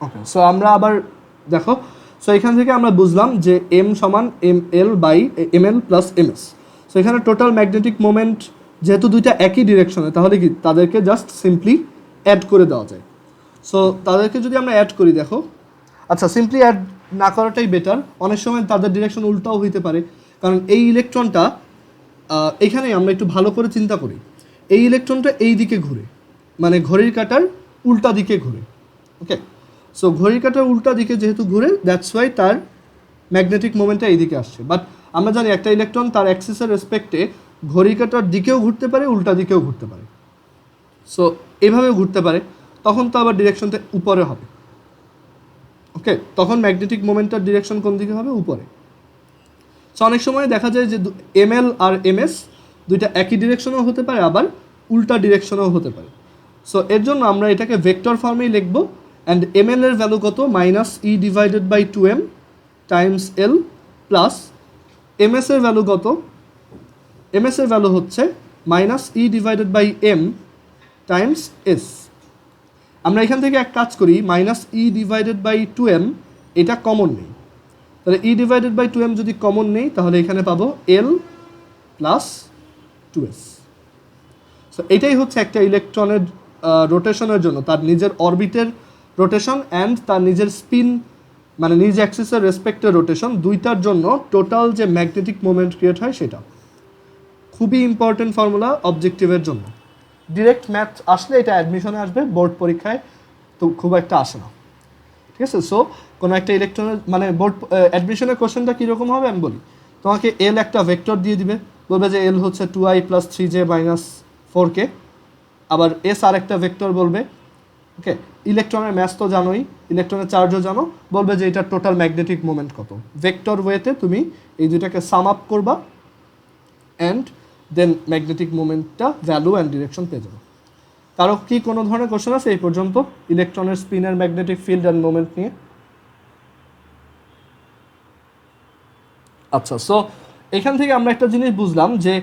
ওকে, so আমরা আবার দেখো, সো এখান থেকে আমরা বুঝলাম যে এম সমান M L by M L plus M S. So এখানে টোটাল ম্যাগনেটিক মোমেন্ট যেহেতু দুইটা একই ডিরেকশনে, তাহলে কি তাদেরকে জাস্ট সিম্পলি অ্যাড করে দেওয়া যায়। সো তাদেরকে যদি আমরা অ্যাড করি, দেখো, আচ্ছা সিম্পলি অ্যাড না করাটাই বেটার, অনেক সময় তাদের ডিরেকশন উল্টাও হইতে পারে। কারণ এই ইলেকট্রনটা এখানে আমরা একটু ভালো করে চিন্তা করি, এই ইলেকট্রনটা এই দিকে ঘুরে, মানে ঘড়ির কাঁটার উল্টা দিকে ঘুরে। ওকে, সো ঘড়ির কাঁটার উল্টা দিকে যেহেতু ঘুরে, দ্যাটস ওয়াই তার ম্যাগনেটিক মোমেন্টটা এই দিকে আসছে। বাট আমরা জানি একটা ইলেকট্রন তার অ্যাক্সিসের রেসপেক্টে ঘড়ির কাঁটার দিকেও ঘুরতে পারে, উল্টা দিকেও ঘুরতে পারে। সো এভাবেও ঘুরতে পারে, তখন তো আবার ডিরেকশনটা উপরে হবে। ওকে, তখন ম্যাগনেটিক মোমেন্টার ডিরেকশন কোন দিকে হবে? উপরে। সো অনেক সময় দেখা যায় যে এম এল আর এম এস দুইটা একই ডিরেকশনেও হতে পারে, আবার উল্টা ডিরেকশনেও হতে পারে। সো এর জন্য আমরা এটাকে ভেক্টর ফর্মেই লিখব। অ্যান্ড এম এল এর ভ্যালু কত? Minus E divided by 2m times L plus M S এর ভ্যালু কত? এম এস এর ভ্যালু হচ্ছে minus E divided by M times S. আমরা এখান থেকে এক কাজ করি, minus E divided by 2m এটা কমন নেই, তাহলে ই ডিভাইডেড বাই 2m যদি কমন নেই, তাহলে এখানে পাবো এল প্লাস 2s। সো এটাই হচ্ছে একটা ইলেকট্রনের রোটেশনের জন্য, তার নিজের অরবিটের রোটেশন অ্যান্ড তার নিজের স্পিন, মানে নিজ অ্যাক্সিসের রেসপেক্টের রোটেশন, দুইটার জন্য টোটাল যে ম্যাগনেটিক মোমেন্ট ক্রিয়েট হয় সেটা। খুবই ইম্পর্টেন্ট ফর্মুলা অবজেক্টিভের জন্য। ডিরেক্ট ম্যাথ আসলে এটা অ্যাডমিশনে আসবে, বোর্ড পরীক্ষায় তো খুব একটা আসে না। ঠিক আছে, সো কোনো একটা ইলেকট্রনের মানে বোর্ড অ্যাডমিশনের কোশ্চেনটা কীরকম হবে আমি বলি। তোমাকে এল একটা ভেক্টর দিয়ে দিবে, বলবে যে এল হচ্ছে 2i plus 3j minus 4k। আবার এস আর একটা ভেক্টর বলবে। ওকে, ইলেকট্রনের ম্যাস তো জানোই, ইলেকট্রনের চার্জও জানো, বলবে যে এটার টোটাল ম্যাগনেটিক মোমেন্ট কত। ভেক্টর ওয়েতে তুমি এই দুইটাকে সাম আপ করবা অ্যান্ড দেন ম্যাগনেটিক মোমেন্টটা ভ্যালু অ্যান্ড ডিরেকশন পেয়ে যাবে। কারো কি কোনো ধরনের কোশ্চেন আছে এই পর্যন্ত ইলেকট্রনের স্পিনের ম্যাগনেটিক ফিল্ড অ্যান্ড মোমেন্ট নিয়ে? আচ্ছা, সো এখান থেকে আমরা একটা জিনিস বুঝলাম যে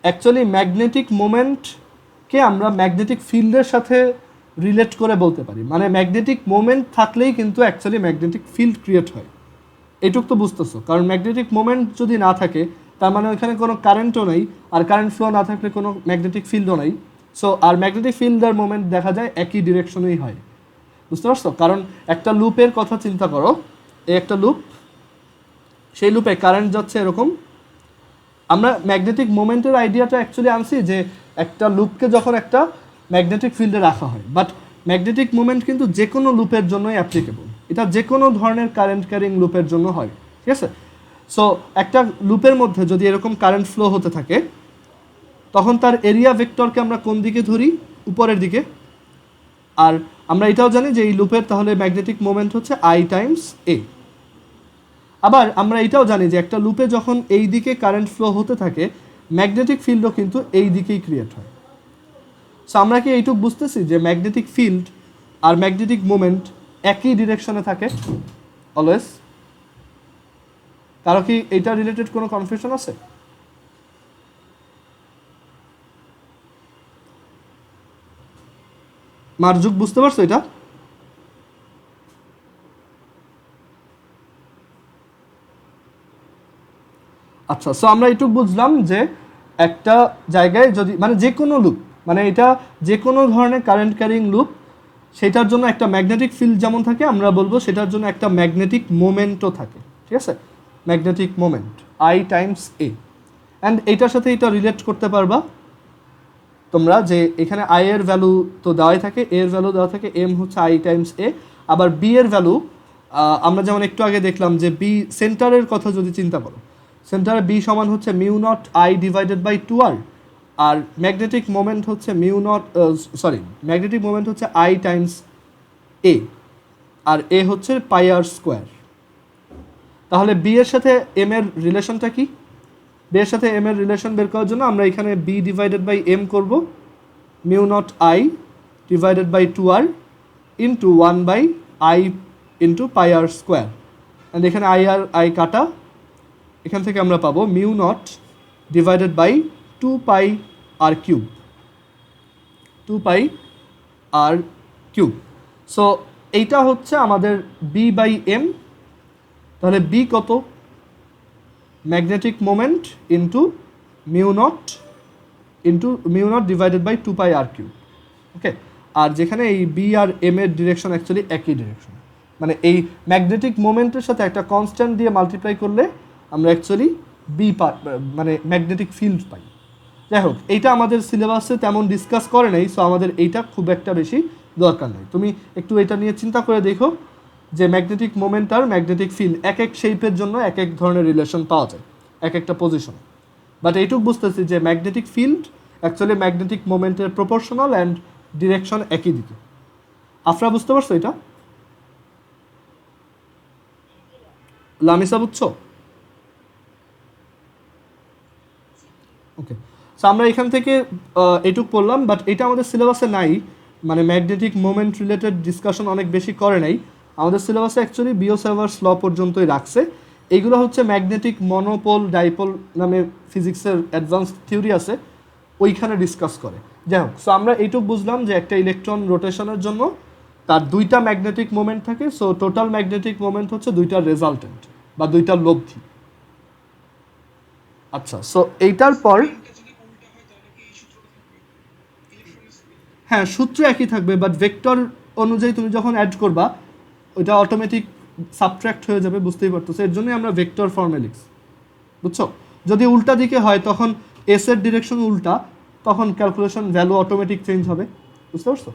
অ্যাকচুয়ালি ম্যাগনেটিক মোমেন্টকে আমরা ম্যাগনেটিক ফিল্ডের সাথে রিলেট করে বলতে পারি। মানে ম্যাগনেটিক মোমেন্ট থাকলেই কিন্তু অ্যাকচুয়ালি ম্যাগনেটিক ফিল্ড ক্রিয়েট হয়, এটুক তো বুঝতেছো। কারণ ম্যাগনেটিক মোমেন্ট যদি না থাকে, তার মানে ওইখানে কোনো কারেন্টও নেই, আর কারেন্ট ফ্লো না থাকলে কোনো ম্যাগনেটিক ফিল্ডও নেই। সো আর ম্যাগনেটিক ফিল্ড আর মোমেন্ট দেখা যায় একই ডিরেকশনেই হয়, বুঝতে পারছো? কারণ একটা লুপের কথা চিন্তা করো, এই একটা লুপ, সেই লুপে কারেন্ট যাচ্ছে এরকম। আমরা ম্যাগনেটিক মোমেন্টের আইডিয়াটা অ্যাকচুয়ালি আনছি যে একটা লুপকে যখন একটা ম্যাগনেটিক ফিল্ডে রাখা হয়, বাট ম্যাগনেটিক মোমেন্ট কিন্তু যে কোনো লুপের জন্যই অ্যাপ্লিকেবল। এটা যে কোনো ধরনের কারেন্ট ক্যারিং লুপের জন্য হয়, ঠিক আছে? সো একটা লুপের মধ্যে যদি এরকম কারেন্ট ফ্লো হতে থাকে, তখন তার এরিয়া ভেক্টরকে আমরা কোন দিকে ধরি? উপরের দিকে। আর আমরা এটাও জানি যে এই লুপের তাহলে ম্যাগনেটিক মোমেন্ট হচ্ছে আই টাইমস এ। আবার আমরা এটাও জানি যে একটা লুপে যখন এই দিকে কারেন্ট ফ্লো হতে থাকে, ম্যাগনেটিক ফিল্ডও কিন্তু এই দিকেই ক্রিয়েট হয়। সো আমরা কি এইটুকু বুঝতেছি যে ম্যাগনেটিক ফিল্ড আর ম্যাগনেটিক মোমেন্ট একই ডিরেকশনে থাকে অলওয়েজ? কারো কি এটা রিলেটেড কোনো কনফিউশন আছে? মারজুক, বুঝতে পারছো এটা? আচ্ছা, সো আমরা এইটুকু বুঝলাম যে একটা জায়গায় যদি মানে যে কোনো লুপ, মানে এটা যে কোনো ধরনের কারেন্ট ক্যারিং লুপ, সেটার জন্য একটা ম্যাগনেটিক ফিল্ড যেমন থাকে, আমরা বলবো সেটার জন্য একটা ম্যাগনেটিক মোমেন্টও থাকে, ঠিক আছে? Magnetic moment I times A. And এইটার সাথে এটা রিলেট করতে পারবা তোমরা যে এখানে আই এর ভ্যালু তো দেওয়াই থাকে, এ এর ভ্যালু দেওয়া থাকে, এম হচ্ছে আই টাইমস এ। আবার বি এর ভ্যালু আমরা যেমন একটু আগে দেখলাম যে বি সেন্টারের কথা যদি চিন্তা করো, সেন্টারে বি সমান হচ্ছে mu naught I divided by 2r, আর ম্যাগনেটিক মোমেন্ট হচ্ছে ম্যাগনেটিক মোমেন্ট হচ্ছে আই টাইমস এ, আর এ হচ্ছে পাই আর স্কোয়ার। তাহলে বি এর সাথে এম এর রিলেশনটা কি? বি এর সাথে এম এর রিলেশন বের করার জন্য আমরা এখানে বি ডিভাইডেড বাই এম করব, mu naught I divided by 2r into 1 by I into pi R square. And এখানে আই আর আই কাটা, এখান থেকে আমরা পাবো mu naught divided by 2 pi R cube, 2 pi R cube. So এইটা হচ্ছে আমাদের B/M, তাহলে B কত, magnetic moment into mu naught divided by 2πr3, okay. আর যেখানে এই বি আর এম এর ডিরেকশন অ্যাকচুয়ালি একই ডিরেকশন, মানে এই ম্যাগনেটিক মোমেন্টের সাথে একটা কনস্ট্যান্ট দিয়ে মাল্টিপ্লাই করলে আমরা অ্যাকচুয়ালি মানে ম্যাগনেটিক ফিল্ড পাই। যাই হোক, এইটা আমাদের সিলেবাসে তেমন ডিসকাস করে নাই, সো আমাদের এইটা খুব একটা বেশি দরকার নেই। তুমি একটু এটা নিয়ে চিন্তা করে দেখো যে ম্যাগনেটিক মোমেন্ট আর ম্যাগনেটিক ফিল্ড এক এক শেপের জন্য এক এক ধরনের রিলেশন পাওয়া যায় এক একটা পজিশনে। বাট এইটুকু বুঝতেছি যে ম্যাগনেটিক ফিল্ড অ্যাকচুয়ালি ম্যাগনেটিক মোমেন্টের প্রপোর্শনাল অ্যান্ড ডিরেকশন একই দিকে। আপনারা বুঝতে পারছো এটা? লামিসা বুঝছো? ওকে, সো আমরা এখান থেকে এইটুক পড়লাম, বাট এটা আমাদের সিলেবাসে নাই, মানে ম্যাগনেটিক মোমেন্ট রিলেটেড ডিসকাশন অনেক বেশি করে নাই। আমাদের সিলেবাসে অ্যাকচুয়ালি বিও-সেভার্স ল পর্যন্তই রাখছে। এইগুলো হচ্ছে ম্যাগনেটিক মনোপোল ডাইপোল নামে ফিজিক্সের অ্যাডভান্স থিওরি আছে, ওইখানে ডিসকাস করে। যাই হোক, সো আমরা এইটুক বুঝলাম যে একটা ইলেকট্রন রোটেশনের জন্য তার দুইটা ম্যাগনেটিক মোমেন্ট থাকে, সো টোটাল ম্যাগনেটিক মোমেন্ট হচ্ছে দুইটার রেজাল্টেন্ট বা দুইটার লব্ধি। আচ্ছা, সো এইটার পর হ্যাঁ সূত্র একই থাকবে, বাট ভেক্টর অনুযায়ী তুমি যখন অ্যাড করবা ওইটা অটোমেটিক সাবট্র্যাক্ট হয়ে যাবে, বুঝতেই পারতেছো। এর জন্যই আমরা ভেক্টর ফর্মে লিখছি, বুঝছো? যদি উল্টা দিকে হয় তখন এস এর ডিরেকশন উল্টা, তখন ক্যালকুলেশন ভ্যালু অটোমেটিক চেঞ্জ হবে, বুঝতে পারছো?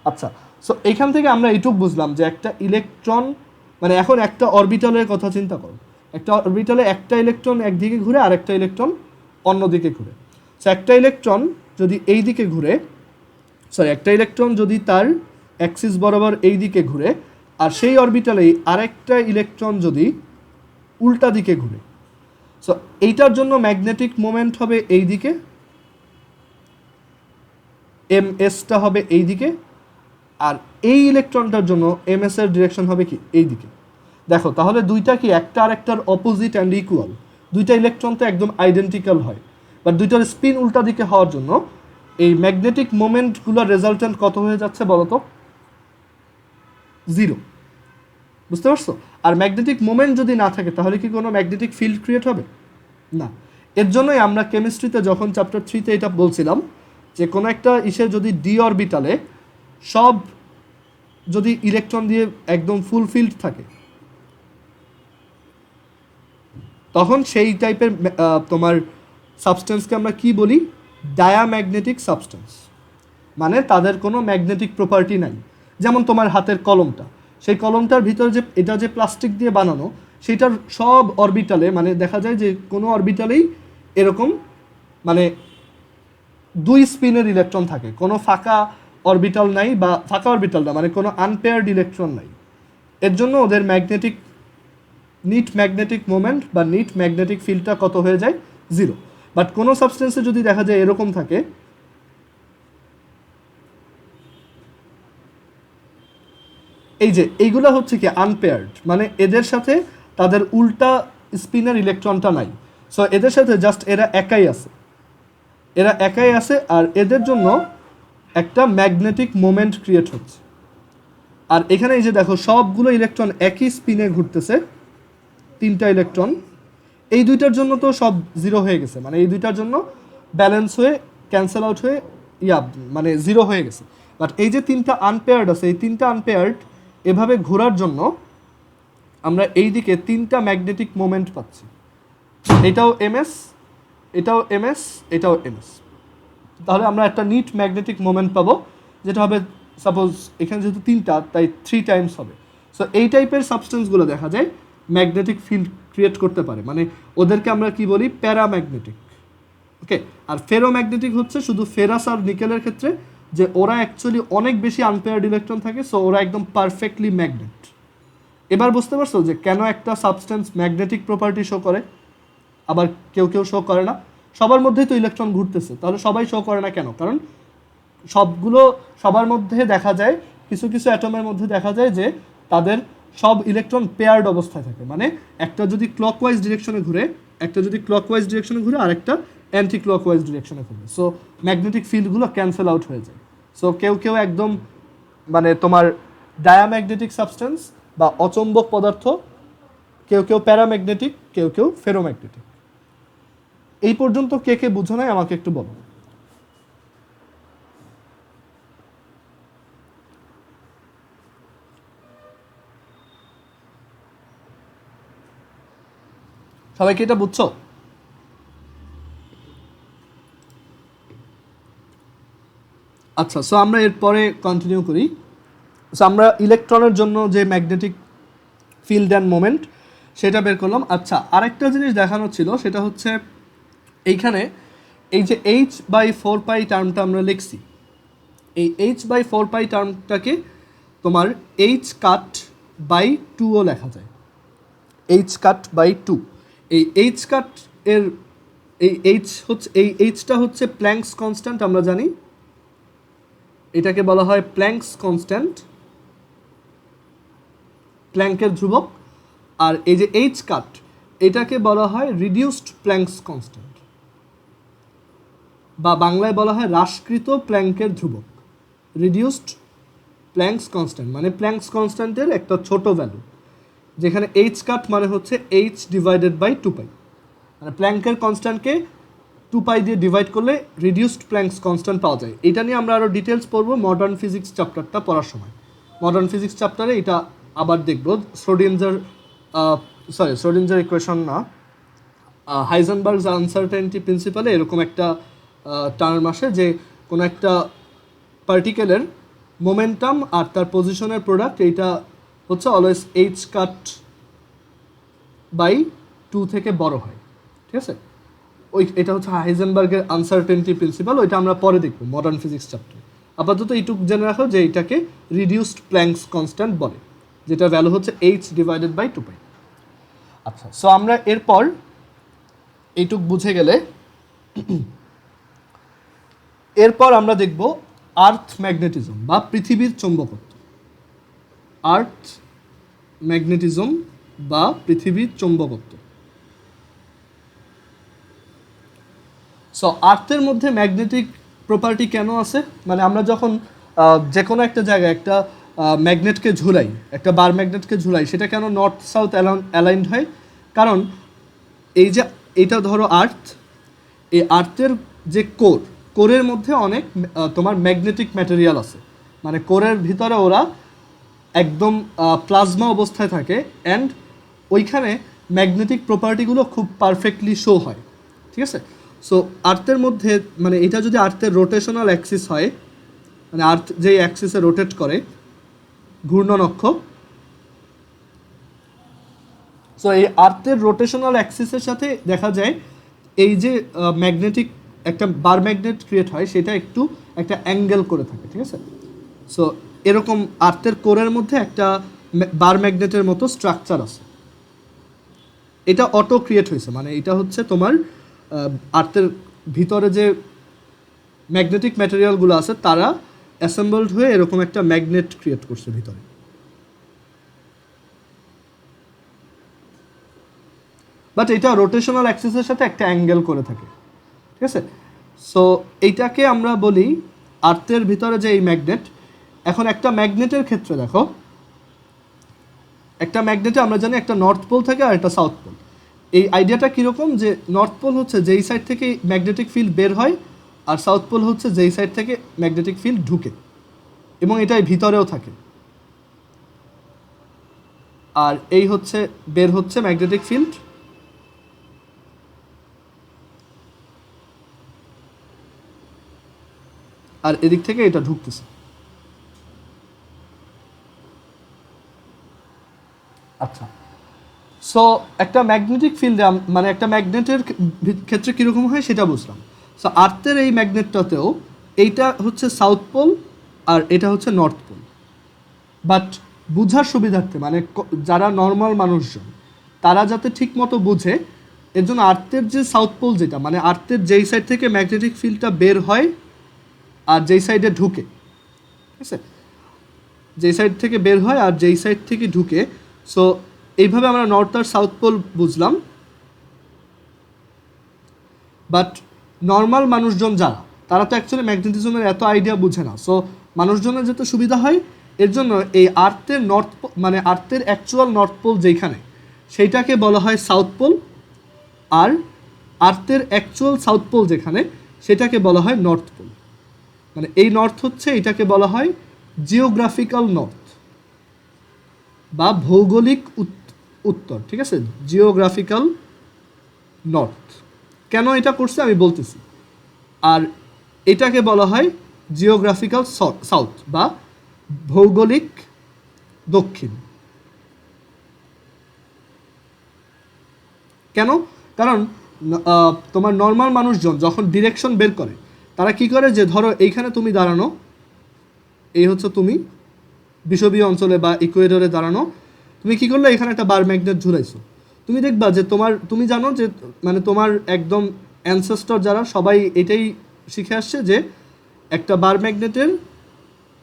আচ্ছা, সো এইখান থেকে আমরা এইটুক বুঝলাম যে একটা ইলেকট্রন, মানে এখন একটা অরবিটালের কথা চিন্তা করো। একটা অরবিটালে একটা ইলেকট্রন একদিকে ঘুরে আর একটা ইলেকট্রন অন্য দিকে ঘুরে। সো একটা ইলেকট্রন যদি এই দিকে ঘুরে, একটা ইলেকট্রন যদি তার অ্যাক্সিস বরাবর এই দিকে ঘুরে, আর সেই অরবিটালেই আরেকটা ইলেকট্রন যদি উল্টা দিকে ঘুরে, সো এইটার জন্য ম্যাগনেটিক মোমেন্ট হবে এই দিকে, এম এসটা হবে এই দিকে, আর এই ইলেকট্রনটার জন্য এম এস এর ডিরেকশন হবে কি এই দিকে। দেখো তাহলে দুইটা কি একটা আরেকটার অপোজিট অ্যান্ড ইকুয়াল, দুইটা ইলেকট্রন তো একদম আইডেন্টিক্যাল হয়, বাট দুইটার স্পিন উল্টা দিকে হওয়ার জন্য এই ম্যাগনেটিক মোমেন্টগুলোর রেজাল্টেন্ট কত হয়ে যাচ্ছে বলো তো? 0, বুঝতে পারছো? আর ম্যাগনেটিক মোমেন্ট যদি না থাকে তাহলে কি কোনো ম্যাগনেটিক ফিল্ড ক্রিয়েট হবে না। এর জন্যই আমরা কেমিস্ট্রিতে যখন চ্যাপ্টার 3-তে এটা বলছিলাম যে কোনো একটা ইসে যদি ডি অরবিটালে সব যদি ইলেকট্রন দিয়ে একদম ফুলফিল্ড থাকে, তখন সেই টাইপের তোমার সাবস্টেন্সকে আমরা কি বলি? Diamagnetic substance. মানে তাদের কোনো ম্যাগনেটিক প্রপার্টি নাই। যেমন তোমার হাতের কলমটা, সেই কলমটার ভিতরে যে এটা যে প্লাস্টিক দিয়ে বানানো, সেইটার সব অরবিটালে মানে দেখা যায় যে কোনো অরবিটালেই এরকম মানে 2 স্পিনের ইলেকট্রন থাকে, কোনো ফাঁকা অরবিটাল নাই, বা ফাঁকা অরবিটাল না মানে কোনো আনপেয়ার্ড ইলেকট্রন নাই। এর জন্য ওদের নিট ম্যাগনেটিক মোমেন্ট বা নিট ম্যাগনেটিক ফিল্ডটা কত হয়ে যায়? 0। বাট কোনো সাবস্টেন্সে যদি দেখা যায় এরকম থাকে, এই যে এইগুলো হচ্ছে কি আনপেয়ার্ড, মানে এদের সাথে তাদের উল্টা স্পিনের ইলেকট্রনটা নাই, সো এদের সাথে জাস্ট এরা একাই আছে, আর এদের জন্য একটা ম্যাগনেটিক মোমেন্ট ক্রিয়েট হচ্ছে। আর এখানে এই যে দেখো সবগুলো ইলেকট্রন একই স্পিনে ঘুরতেছে, 3টা ইলেকট্রন, এই দুইটার জন্য তো সব 0 হয়ে গেছে, মানে এই দুইটার জন্য ব্যালেন্স হয়ে ক্যান্সেল আউট হয়ে মানে 0 হয়ে গেছে। বাট এই যে 3টা আনপেয়ার্ড আছে, এই 3টা আনপেয়ার্ড এভাবে ঘোরার জন্য আমরা এই দিকে 3টা ম্যাগনেটিক মোমেন্ট পাচ্ছি। এটাও এমএস, এটাও এমএস, এটাও এমএস। তাহলে আমরা একটা নিট ম্যাগনেটিক মোমেন্ট পাবো, যেটা হবে সাপোজ এখানে যেহেতু 3টা তাই 3 টাইমস হবে। সো এই টাইপের সাবস্টেন্সগুলো দেখা যায় ম্যাগনেটিক ফিল্ড ক্রিয়েট করতে পারে, মানে ওদেরকে আমরা কি বলি? প্যারাম্যাগনেটিক, ওকে। আর ফেরোম্যাগনেটিক হচ্ছে শুধু ফেরাস আর নিকেলের ক্ষেত্রে, যে ওরা অ্যাকচুয়ালি অনেক বেশি আনপেয়ার্ড ইলেকট্রন থাকে, সো ওরা একদম পারফেক্টলি ম্যাগনেট। এবার বুঝতে পারছো যে কেন একটা সাবস্টেন্স ম্যাগনেটিক প্রপার্টি শো করে, আবার কেউ কেউ শো করে না। সবার মধ্যেই তো ইলেকট্রন ঘুরতেছে, তাহলে সবাই শো করে না কেন? কারণ সবার মধ্যে দেখা যায়, কিছু কিছু অ্যাটমের মধ্যে দেখা যায় যে তাদের সব ইলেকট্রন পেয়ার্ড অবস্থায় থাকে, মানে একটা যদি ক্লকওয়াইজ ডিরেকশনে ঘুরে, আর একটা অ্যান্টি ক্লকওয়াইজ ডিরেকশনে ঘুরে, সো ম্যাগনেটিক ফিল্ডগুলো ক্যান্সেল আউট হয়ে যায়। সো কেউ কেউ একদম মানে তোমার ডায়াম্যাগনেটিক সাবস্টেন্স বা অচৌম্বক পদার্থ, কেউ কেউ প্যারাম্যাগনেটিক, কেউ কেউ ফেরোম্যাগনেটিক। এই পর্যন্ত কে কে বুঝো নাই আমাকে একটু বলো। সবাই কি এটা বুঝছো? আচ্ছা, সো আমরা এরপরে কন্টিনিউ করি। সো আমরা ইলেকট্রনের জন্য যে ম্যাগনেটিক ফিল্ড অ্যান্ড মোমেন্ট সেটা বের করলাম। আচ্ছা, আরেকটা জিনিস দেখানো ছিল, সেটা হচ্ছে এইখানে এই যে h/4π টার্মটা আমরা লিখছি, এই h/4π টার্মটাকে তোমার h কাট বাই 2ও লেখা যায়, h কাট বাই 2। এই h কাট এর এই h হচ্ছে, এই এইচটা হচ্ছে প্ল্যাঙ্কস কনস্ট্যান্ট, আমরা জানি এটাকে বলা হয় প্ল্যাঙ্কস কনস্ট্যান্ট, প্ল্যাঙ্কের ধ্রুবক। আর এই যে এইচ কাট এটাকে বলা হয় রিডিউসড প্ল্যাঙ্কস কনস্ট্যান্ট, বা বাংলায় বলা হয় হ্রাসকৃত প্ল্যাঙ্কের ধ্রুবক। রিডিউসড প্ল্যাঙ্কস কনস্ট্যান্ট মানে প্ল্যাঙ্কস কনস্ট্যান্টের একটা ছোট ভ্যালু, যেখানে এইচ কাট মানে হচ্ছে h ডিভাইডেড বাই 2π, মানে প্ল্যাঙ্কের কনস্ট্যান্টকে 2π দিয়ে ডিভাইড করলে রিডিউসড প্ল্যাঙ্কস কনস্ট্যান্ট পাওয়া যায়। এটা নিয়ে আমরা আরও ডিটেলস পড়বো মডার্ন ফিজিক্স চ্যাপ্টারটা পড়ার সময়। মডার্ন ফিজিক্স চ্যাপ্টারে এটা আবার দেখব। শ্রোডিঞ্জার ইকুয়েশন না, হাইজেনবার্গস আনসার্টেনিটি প্রিন্সিপালে এরকম একটা টার্ম আসে যে কোনো একটা পার্টিকেলের মোমেন্টাম আর তার পজিশনের প্রোডাক্ট, এইটা হচ্ছে অলওয়েজ এইচ কাট বাই 2 থেকে বড় হয়, ঠিক আছে? এটা হচ্ছে হাইজেনবার্গের আনসার্টেনিটি প্রিন্সিপাল, ওইটা আমরা পরে দেখব মডার্ন ফিজিক্স চ্যাপ্টারে। আপাতত এইটুকু জেনে রাখো যে এটাকে রিডিউসড প্ল্যাঙ্কস কনস্ট্যান্ট বলে, যেটা ভ্যালু হচ্ছে h ডিভাইডেড বাই 2π। আচ্ছা, সো আমরা এরপর এইটুক বুঝে গেলে এরপর আমরা দেখব আর্থ ম্যাগনেটিজম বা পৃথিবীর চৌম্বকত্ব। আর্থ ম্যাগনেটিজম বা পৃথিবীর চৌম্বকত্ব। সো আর্থের মধ্যে ম্যাগনেটিক প্রপার্টি কেন আছে, মানে আমরা যখন যে কোনো একটা জায়গায় একটা ম্যাগনেটকে ঝুলাই, একটা বার ম্যাগনেটকে ঝুলাই, সেটা কেন নর্থ সাউথ অ্যালাইন্ড হয়? কারণ এই যে এইটা ধরো আর্থ, এই আর্থের যে কোরের মধ্যে অনেক তোমার ম্যাগনেটিক ম্যাটেরিয়াল আছে, মানে কোরের ভিতরে ওরা একদম প্লাজমা অবস্থায় থাকে, অ্যান্ড ওইখানে ম্যাগনেটিক প্রপার্টিগুলো খুব পারফেক্টলি শো হয়, ঠিক আছে? সো আর্থের মধ্যে, মানে এটা যদি আর্থের রোটেশনাল অ্যাক্সিস হয়, মানে আর্থ যেই অ্যাক্সিসে রোটেট করে, ঘূর্ণন অক্ষ, সো এই আর্থের রোটেশনাল অ্যাক্সিসের সাথে দেখা যায় এই যে ম্যাগনেটিক একটা বার ম্যাগনেট ক্রিয়েট হয়, সেটা একটু একটা অ্যাঙ্গেল করে থাকে, ঠিক আছে? সো এরকম আর্থের কোরের মধ্যে একটা বার ম্যাগনেটের মতো স্ট্রাকচার আছে, এটা অটো ক্রিয়েট হয়েছে, মানে এটা হচ্ছে তোমার আর্থের ভিতরে যে ম্যাগনেটিক ম্যাটেরিয়ালগুলো আছে তারা অ্যাসেম্বলড হয়ে এরকম একটা ম্যাগনেট ক্রিয়েট করছে ভিতরে। বাট এটা রোটেশনাল অ্যাক্সিসের সাথে একটা অ্যাঙ্গেল করে থাকে, ঠিক আছে? সো এইটাকে আমরা বলি আর্থের ভিতরে যে এই ম্যাগনেট। এখন একটা ম্যাগনেটের ক্ষেত্রে দেখো, একটা ম্যাগনেটে আমরা জানি একটা নর্থ পোল থাকে আর একটা সাউথ পোল। এই আইডিয়াটা কীরকম, যে নর্থ পোল হচ্ছে যেই সাইড থেকে ম্যাগনেটিক ফিল্ড বের হয়, আর সাউথ পোল হচ্ছে যেই সাইড থেকে ম্যাগনেটিক ফিল্ড ঢুকে, এবং এটাই ভিতরেও থাকে। আর এই হচ্ছে বের হচ্ছে ম্যাগনেটিক ফিল্ড, আর এদিক থেকে এটা ঢুকতেছে। আচ্ছা, সো একটা ম্যাগনেটিক ফিল্ডে, মানে একটা ম্যাগনেটের ক্ষেত্রে কীরকম হয় সেটা বুঝলাম। সো আর্থের এই ম্যাগনেটটাতেও এইটা হচ্ছে সাউথ পোল আর এটা হচ্ছে নর্থ পোল। বাট বুঝার সুবিধার্থে, মানে যারা নর্মাল মানুষজন তারা যাতে ঠিক মতো বুঝে, এর জন্য আর্থের যে সাউথ পোল, যেটা মানে আর্থের যেই সাইড থেকে ম্যাগনেটিক ফিল্ডটা বের হয় আর যেই সাইডে ঢুকে, ঠিক আছে, যেই সাইড থেকে বের হয় আর যেই সাইড থেকে ঢুকে, সো এইভাবে আমরা নর্থ আর সাউথ পোল বুঝলাম। বাট নর্মাল মানুষজন যারা, তারা তো অ্যাকচুয়ালি ম্যাগনেটিজমের এত আইডিয়া বুঝে না। সো মানুষজনের যাতে সুবিধা হয় এর জন্য এই আর্থের নর্থ মানে আর্থের অ্যাকচুয়াল নর্থ পোল যেখানে সেইটাকে বলা হয় সাউথ পোল, আর আর্থের অ্যাকচুয়াল সাউথ পোল যেখানে সেটাকে বলা হয় নর্থ পোল। মানে এই নর্থ হচ্ছে এটাকে বলা হয় জিওগ্রাফিক্যাল নর্থ বা ভৌগোলিক উত্তর, ঠিক আছে, জিওগ্রাফিক্যাল নর্থ। কেন এটা করছে আমি বলতেছি। আর এটাকে বলা হয় জিওগ্রাফিক্যাল সাউথ বা ভৌগোলিক দক্ষিণ। কেন? কারণ তোমার নর্মাল মানুষজন যখন ডিরেকশন বের করে তারা কি করে, যে ধরো এইখানে তুমি দাঁড়ানো, এই হচ্ছে তুমি বিষুবীয় অঞ্চলে বা ইকুয়েডরে দাঁড়ানো, তুমি কি করলে এখানে একটা বার ম্যাগনেট ঝুলাইছো, তুমি দেখবা যে তুমি জানো যে মানে তোমার একদম অ্যানসেস্টর যারা সবাই এটাই শিখে আসছে যে একটা বার ম্যাগনেটের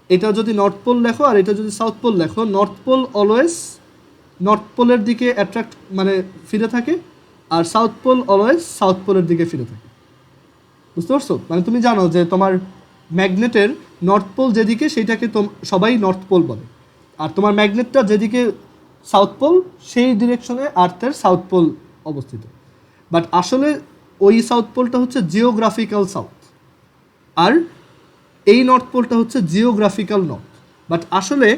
এটা যদি নর্থ পোল লেখো আর এটা যদি সাউথ পোল লেখো, নর্থ পোল অলওয়েজ নর্থ পোলের দিকে অ্যাট্রাক্ট মানে ফিরে থাকে, আর সাউথ পোল অলওয়েজ সাউথ পোলের দিকে ফিরে থাকে। বুঝতে পারছো? মানে তুমি জানো যে তোমার ম্যাগনেটের নর্থ পোল যেদিকে সেইটাকে সবাই নর্থ পোল বলে, আর তোমার ম্যাগনেটটা যেদিকে সাউথ পোল সেই ডিরেকশনে আর্থের সাউথ পোল অবস্থিত। বাট আসলে ওই সাউথ পোলটা হচ্ছে জিওগ্রাফিক্যাল সাউথ, আর এই নর্থ পোলটা হচ্ছে জিওগ্রাফিক্যাল নর্থ। বাট আসলে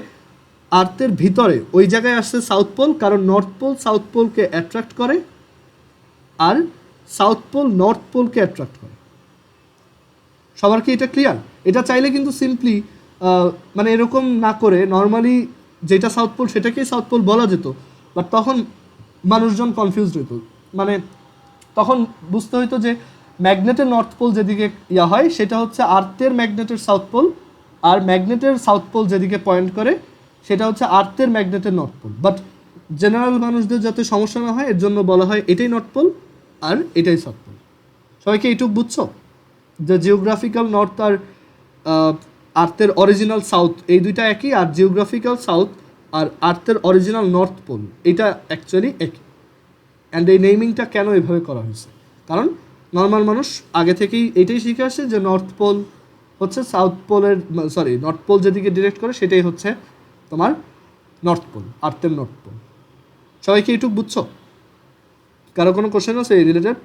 আর্থের ভিতরে ওই জায়গায় আসছে সাউথ পোল, কারণ নর্থ পোল সাউথ পোলকে অ্যাট্রাক্ট করে আর সাউথ পোল নর্থ পোলকে অ্যাট্রাক্ট করে। সবার কি এটা ক্লিয়ার? এটা চাইলে কিন্তু সিম্পলি মানে এরকম না করে নর্মালি যেটা সাউথ পোল সেটাকেই সাউথ পোল বলা যেত, বাট তখন মানুষজন কনফিউজড হতো। মানে তখন বুঝতে হইতো যে ম্যাগনেটের নর্থ পোল যেদিকে ইয়া হয় সেটা হচ্ছে আর্থের ম্যাগনেটের সাউথ পোল, আর ম্যাগনেটের সাউথ পোল যেদিকে পয়েন্ট করে সেটা হচ্ছে আর্থের ম্যাগনেটের নর্থ পোল। বাট জেনারেল মানুষদের যাতে সমস্যা না হয় এর জন্য বলা হয় এটাই নর্থ পোল আর এটাই সাউথ পোল। সবাইকে এইটুক বুঝছো যে জিওগ্রাফিক্যাল নর্থ আর আর্থের অরিজিনাল সাউথ এই দুইটা একই, আর জিওগ্রাফিক্যাল সাউথ আর আর্থের অরিজিনাল নর্থ পোল এটা অ্যাকচুয়ালি একই। অ্যান্ড এই নেমিংটা কেন এভাবে করা হয়েছে? কারণ নর্মাল মানুষ আগে থেকেই এটাই শিখে আসছে যে নর্থ পোল হচ্ছে সাউথ পোলের নর্থ পোল যেদিকে ডিরেক্ট করে সেটাই হচ্ছে তোমার নর্থ পোল, আর্থের নর্থ পোল। সবাইকে এইটুক বুঝছো? কারো কোনো কোশ্চেন আছে এই রিলেটেড?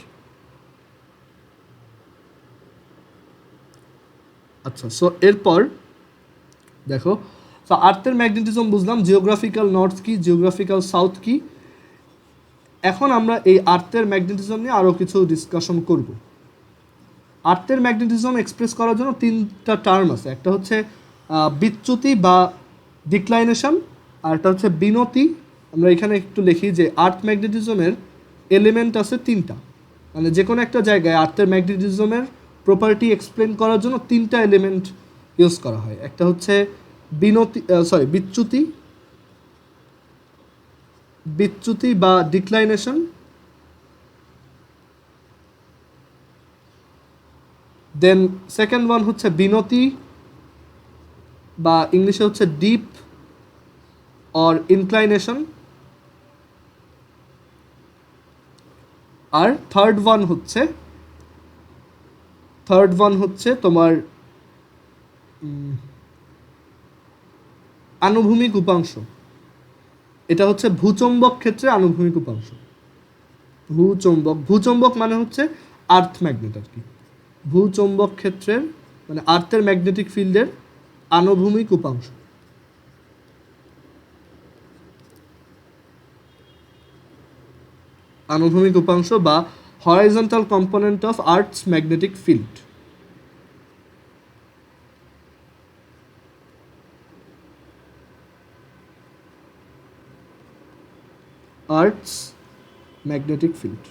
আচ্ছা, সো এরপর দেখো, তো আর্থের ম্যাগনেটিজম বুঝলাম, জিওগ্রাফিক্যাল নর্থ কি, জিওগ্রাফিক্যাল সাউথ কি। এখন আমরা এই আর্থের ম্যাগনেটিজম নিয়ে আরও কিছু ডিসকাশন করব। আর্থের ম্যাগনেটিজম এক্সপ্রেস করার জন্য তিনটা টার্ম আছে। একটা হচ্ছে বিচ্যুতি বা ডিক্লাইনেশন, আর একটা হচ্ছে বিনতি। আমরা এখানে একটু লিখি যে আর্থ ম্যাগনেটিজমের এলিমেন্ট আছে তিনটা, মানে যে কোনো একটা জায়গায় আর্থের ম্যাগনেটিজমের প্রপার্টি এক্সপ্লেন করার জন্য তিনটা এলিমেন্ট ইউজ করা হয়। একটা হচ্ছে বিচ্যুতি বা ডিক্লাইনেশন, দেন সেকেন্ড ওয়ান হচ্ছে বিনতি বা ইংলিশে হচ্ছে ডিপ অর ইনক্লাইনেশন, আর থার্ড ওয়ান হচ্ছে তোমার আনুভূমিক উপাংশ। এটা হচ্ছে ভূচম্বক ক্ষেত্রে আনুভূমিক উপাংশ। ভূচম্বক মানে হচ্ছে আর্থ ম্যাগনেট আর কি। ভূচম্বক ক্ষেত্রের মানে আর্থের ম্যাগনেটিক ফিল্ডের আনুভূমিক উপাংশ। আনুভূমিক উপাংশ বা horizontal component of earths magnetic field. Earths magnetic field.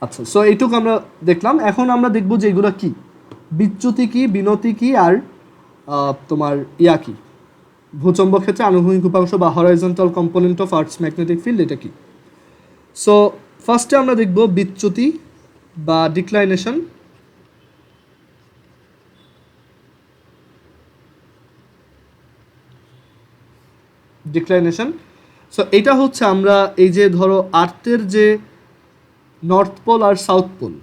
আচ্ছা, সো এইটুকু আমরা দেখলাম। এখন আমরা দেখব যে এগুলো কি, বিচ্যুতি কি, বিনতি কি, আর তোমার ইয়া কি, ভূচম্বক ক্ষেত্রে আনুভূমিক উপাংশ বা horizontal component of earths magnetic field এটা কি। সো ফার্স্টে আমরা দেখব বিচ্যুতি বা ডিক্লাইনেশন। সো এটা হচ্ছে আমরা এই যে ধরো আর্থের যে নর্থ পোল আর সাউথ পোল,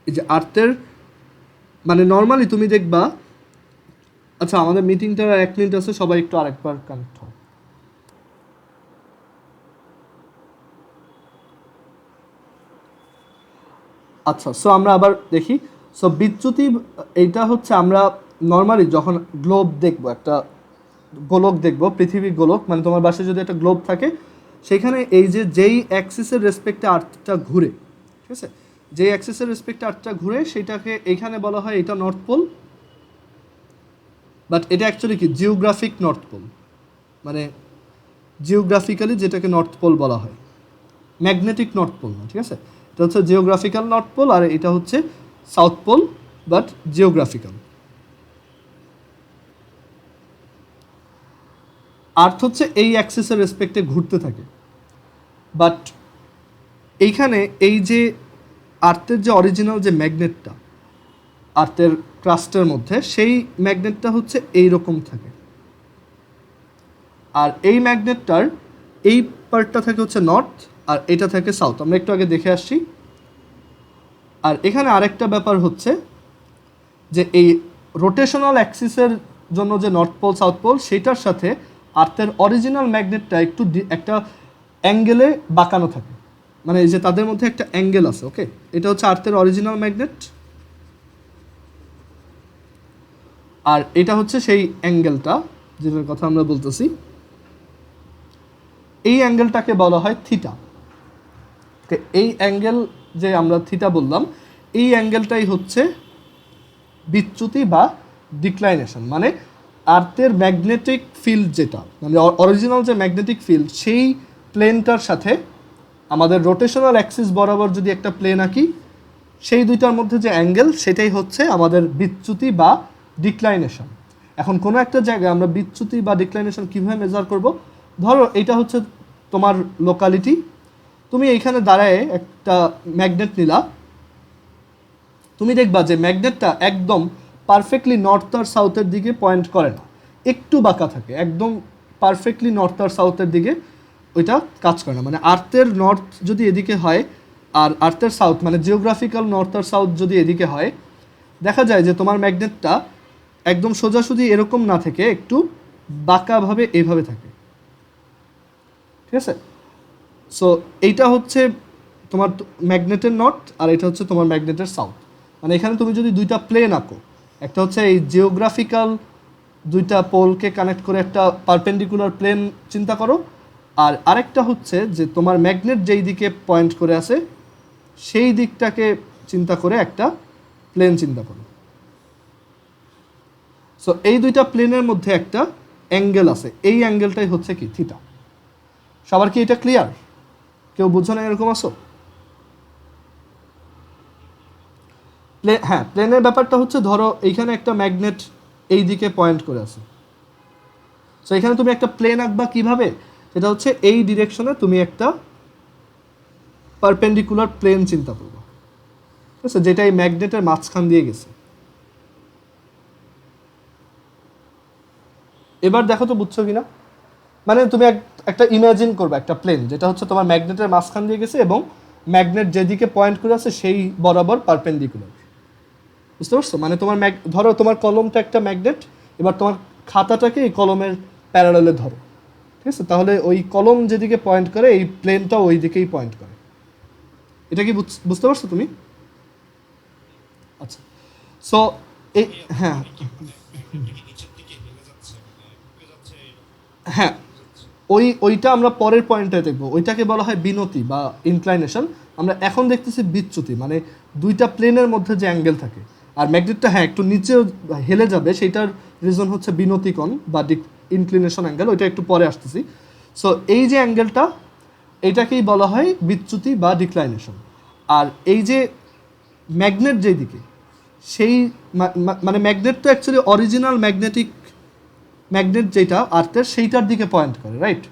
এই যে আর্থের মানে নর্মালি তুমি দেখবা, আচ্ছা আমাদের মিটিংটা 1 মিনিট আছে, সবাই একটু আরেকবার কানেক্ট হয়। আচ্ছা, সো আমরা আবার দেখি। সো বিচ্যুতি এইটা হচ্ছে আমরা নর্মালি যখন গ্লোব দেখবো, একটা গোলক দেখবো, পৃথিবীর গোলক, মানে তোমার বাসায় যদি একটা গ্লোব থাকে, সেখানে এই যে যেই অ্যাক্সিসের রেসপেক্টে আর্থটা ঘুরে, ঠিক আছে, যেই অ্যাক্সিসের রেসপেক্টে আর্থটা ঘুরে সেটাকে এইখানে বলা হয় এটা নর্থ পোল, বাট এটা অ্যাকচুয়ালি কি জিওগ্রাফিক নর্থ পোল, মানে জিওগ্রাফিক্যালি যেটাকে নর্থ পোল বলা হয়, ম্যাগনেটিক নর্থ পোল না, ঠিক আছে। এটা হচ্ছে জিওগ্রাফিক্যাল নর্থ পোল, আর এটা হচ্ছে সাউথ পোল বাট জিওগ্রাফিক্যাল। আর্থ হচ্ছে এই অ্যাক্সিসের রেসপেক্টে ঘুরতে থাকে, বাট এইখানে এই যে আর্থের যে অরিজিনাল যে ম্যাগনেটটা আর্থের ক্রাস্টের মধ্যে, সেই ম্যাগনেটটা হচ্ছে এই রকম থাকে, আর এই ম্যাগনেটটার এই পার্টটা থাকে হচ্ছে নর্থ আর এটা থাকে সাউথ, আমরা একটু আগে দেখে আসছি। আর এখানে আরেকটা ব্যাপার হচ্ছে যে এই রোটেশনাল অ্যাক্সিসের জন্য যে নর্থ পোল সাউথ পোল, সেটার সাথে আর্থের অরিজিনাল ম্যাগনেটটা একটু একটা অ্যাঙ্গেলে বাঁকানো থাকে, মানে এই যে তাদের মধ্যে একটা অ্যাঙ্গেল আছে, ওকে। এটা হচ্ছে আর্থের অরিজিনাল ম্যাগনেট, আর এটা হচ্ছে সেই অ্যাঙ্গেলটা যেটার কথা আমরা বলতেছি, এই অ্যাঙ্গেলটাকে বলা হয় থিটা। এই অ্যাঙ্গেল যে আমরা থিটা বললাম, এই অ্যাঙ্গেলটাই হচ্ছে বিচ্যুতি বা ডিক্লাইনেশন, মানে আর্থের ম্যাগনেটিক ফিল্ড যেটা, মানে অরিজিনাল যে ম্যাগনেটিক ফিল্ড, সেই প্লেনটার সাথে আমাদের রোটেশনাল অ্যাক্সিস বরাবর যদি একটা প্লেন আঁকি, সেই দুইটার মধ্যে যে অ্যাঙ্গেল, সেটাই হচ্ছে আমাদের বিচ্যুতি বা ডিক্লাইনেশন। এখন কোনো একটা জায়গায় আমরা বিচ্যুতি বা ডিক্লাইনেশন কীভাবে মেজার করব? ধরো এইটা হচ্ছে তোমার লোকালিটি, তুমি এইখানে দাঁড়ায় একটা ম্যাগনেট নিলা, তুমি দেখবা যে ম্যাগনেটটা একদম পারফেক্টলি নর্থ আর সাউথের দিকে পয়েন্ট করে না, একটু বাঁকা থাকে, একদম পারফেক্টলি নর্থ আর সাউথের দিকে ওইটা কাজ করে না। মানে আর্থের নর্থ যদি এদিকে হয় আর আর্থের সাউথ, মানে জিওগ্রাফিক্যাল নর্থ আর সাউথ যদি এদিকে হয়, দেখা যায় যে তোমার ম্যাগনেটটা একদম সোজাসুজি এরকম না থেকে একটু বাঁকাভাবে এইভাবে থাকে, ঠিক আছে। সো এইটা হচ্ছে তোমার ম্যাগনেটের নর্থ, আর এটা হচ্ছে তোমার ম্যাগনেটের সাউথ। মানে এখানে তুমি যদি দুইটা প্লেন আঁকো, একটা হচ্ছে এই জিওগ্রাফিক্যাল দুইটা পোলকে কানেক্ট করে একটা পারপেন্ডিকুলার প্লেন চিন্তা করো, আর আরেকটা হচ্ছে যে তোমার ম্যাগনেট যেই দিকে পয়েন্ট করে আছে সেই দিকটাকে চিন্তা করে একটা প্লেন চিন্তা করো। সো এই দুইটা প্লেনের মধ্যে একটা অ্যাঙ্গেল আছে, এই অ্যাঙ্গেলটাই হচ্ছে কি থিটা। সবার কি এটা ক্লিয়ার? কেউ বুঝছো না এরকম আসো? হ্যাঁ, প্লেনের ব্যাপারটা হচ্ছে ধরো এইখানে একটা ম্যাগনেট এই দিকে পয়েন্ট করে আছে, সো এখানে তুমি একটা প্লেন আঁকবা কিভাবে? সেটা হচ্ছে এই ডিরেকশনে তুমি একটা পারপেন্ডিকুলার প্লেন চিন্তা করবো, ঠিক আছে, যেটা এই ম্যাগনেটের মাঝখান দিয়ে গেছে। এবার দেখো তো বুঝছো কিনা। মানে তুমি একটা ইমাজিন করবে একটা প্লেন যেটা হচ্ছে তোমার ম্যাগনেটের মাঝখান দিয়ে গেছে এবং ম্যাগনেট যেদিকে পয়েন্ট করে আছে সেই বরাবর পারপেন্ডিকুলার, বুঝতে পারছো? মানে তোমার ধরো তোমার কলমটা একটা ম্যাগনেট, এবার তোমার খাতাটাকে এই কলমের প্যারালালে ধরো, ঠিক আছে, তাহলে ওই কলম যেদিকে পয়েন্ট করে এই প্লেনটাও ওই দিকেই পয়েন্ট করে। এটা কি বুঝতে পারছো তুমি? আচ্ছা, সো এই হ্যাঁ হ্যাঁ ওইটা আমরা পরের পয়েন্টে দেখবো, ওইটাকে বলা হয় বিনতি বা ইনক্লাইনেশন। আমরা এখন দেখতেছি বিচ্যুতি, মানে দুইটা প্লেনের মধ্যে যে অ্যাঙ্গেল থাকে, আর ম্যাগনেটটা হ্যাঁ একটু নিচে হেলে যাবে, সেইটার রিজন হচ্ছে বিনতিকোণ বা ইনক্লিনেশন অ্যাঙ্গেল, ওইটা একটু পরে আসতেছি। সো এই যে অ্যাঙ্গেলটা, এইটাকেই বলা হয় বিচ্যুতি বা ডিক্লাইনেশন। আর এই যে ম্যাগনেট যেই দিকে, সেই মানে ম্যাগনেট তো অ্যাকচুয়ালি অরিজিনাল ম্যাগনেট যেটা আর্থের, সেইটার দিকে পয়েন্ট করে, রাইট?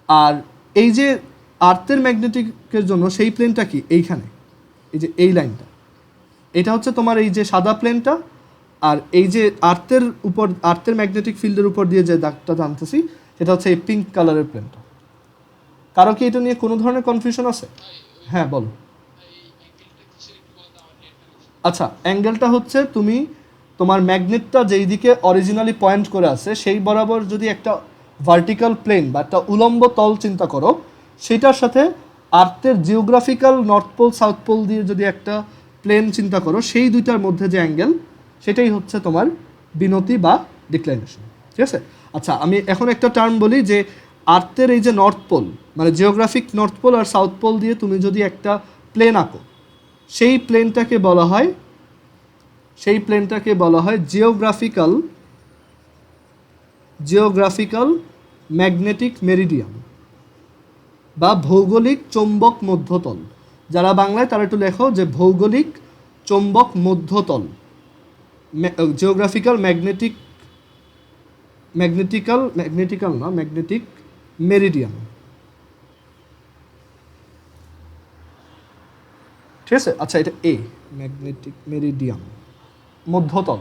আর এই যে আর্থের ম্যাগনেটিকের জন্য সেই প্লেনটা কি এইখানে, এই যে এই লাইনটা, এটা হচ্ছে তোমার এই যে সাদা প্লেনটা, আর এই যে আর্থের ম্যাগনেটিক ফিল্ডের উপর দিয়ে যে দাগটা টানতেছি সেটা হচ্ছে এই পিঙ্ক কালারের প্লেনটা। কারো কি এটা নিয়ে কোনো ধরনের কনফিউশন আছে? হ্যাঁ বলো। আচ্ছা, অ্যাঙ্গেলটা হচ্ছে তুমি তোমার ম্যাগনেটটা যেই দিকে অরিজিনালি পয়েন্ট করে আছে সেই বরাবর যদি একটা ভার্টিক্যাল প্লেন বা একটা উলম্ব তল চিন্তা করো, সেটার সাথে আর্থের geographical north pole south pole দিয়ে যদি একটা প্লেন চিন্তা করো, সেই দুইটার মধ্যে যে অ্যাঙ্গেল সেটাই হচ্ছে তোমার বিনতি বা ডিক্লাইনেশন। ঠিক আছে? আচ্ছা, আমি এখন একটা টার্ম বলি যে আর্থের এই যে নর্থ পোল, মানে জিওগ্রাফিক নর্থ পোল আর সাউথ পোল দিয়ে তুমি যদি একটা প্লেন আঁকো, সেই প্লেনটাকে বলা হয় জিওগ্রাফিক্যাল ম্যাগনেটিক মেরিডিয়ান বা ভৌগোলিক চৌম্বক মধ্যতল। যারা বাংলায় তারা একটু লেখো যে ভৌগোলিক চৌম্বক মধ্যতল, জিওগ্রাফিক্যাল ম্যাগনেটিক মেরিডিয়ান। ঠিক আছে? আচ্ছা, এটা এ ম্যাগনেটিক মেরিডিয়ান, মধ্যতল,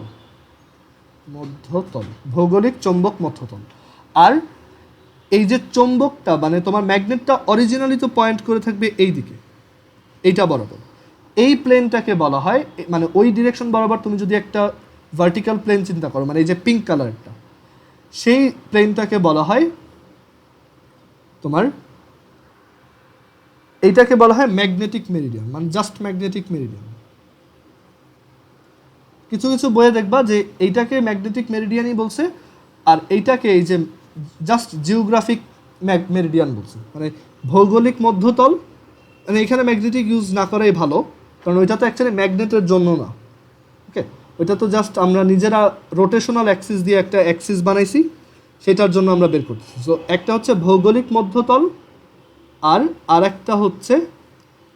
ভৌগোলিক চৌম্বক মধ্যতল। আর এই যে চৌম্বকটা মানে তোমার ম্যাগনেটটা অরিজিনালি তো পয়েন্ট করে থাকবে এই দিকে, এইটা বরাবর, এই প্লেনটাকে বলা হয়, মানে ওই ডিরেকশন বরাবর তুমি যদি একটা ভার্টিক্যাল প্লেন চিন্তা করো, মানে এই যে পিঙ্ক কালারটা, সেই প্লেনটাকে বলা হয় তোমার, এইটাকে বলা হয় ম্যাগনেটিক মেরিডিয়ান, মানে জাস্ট ম্যাগনেটিক মেরিডিয়ান। কিছু কিছু বইয়ে দেখবা যে এইটাকে ম্যাগনেটিক মেরিডিয়ানই বলছে, আর এইটাকে এই যে জাস্ট জিওগ্রাফিক মেরিডিয়ান বলছে, মানে ভৌগোলিক মধ্যতল। মানে এখানে ম্যাগনেটিক ইউজ না করাই ভালো, কারণ ওইটা তো অ্যাকচুয়ালি ম্যাগনেটের জন্য না। ওকে, ওইটা তো জাস্ট আমরা নিজেরা রোটেশনাল অ্যাক্সিস দিয়ে একটা অ্যাক্সিস বানাইছি, সেটার জন্য আমরা বের করতেছি। সো একটা হচ্ছে ভৌগোলিক মধ্যতল, আর একটা হচ্ছে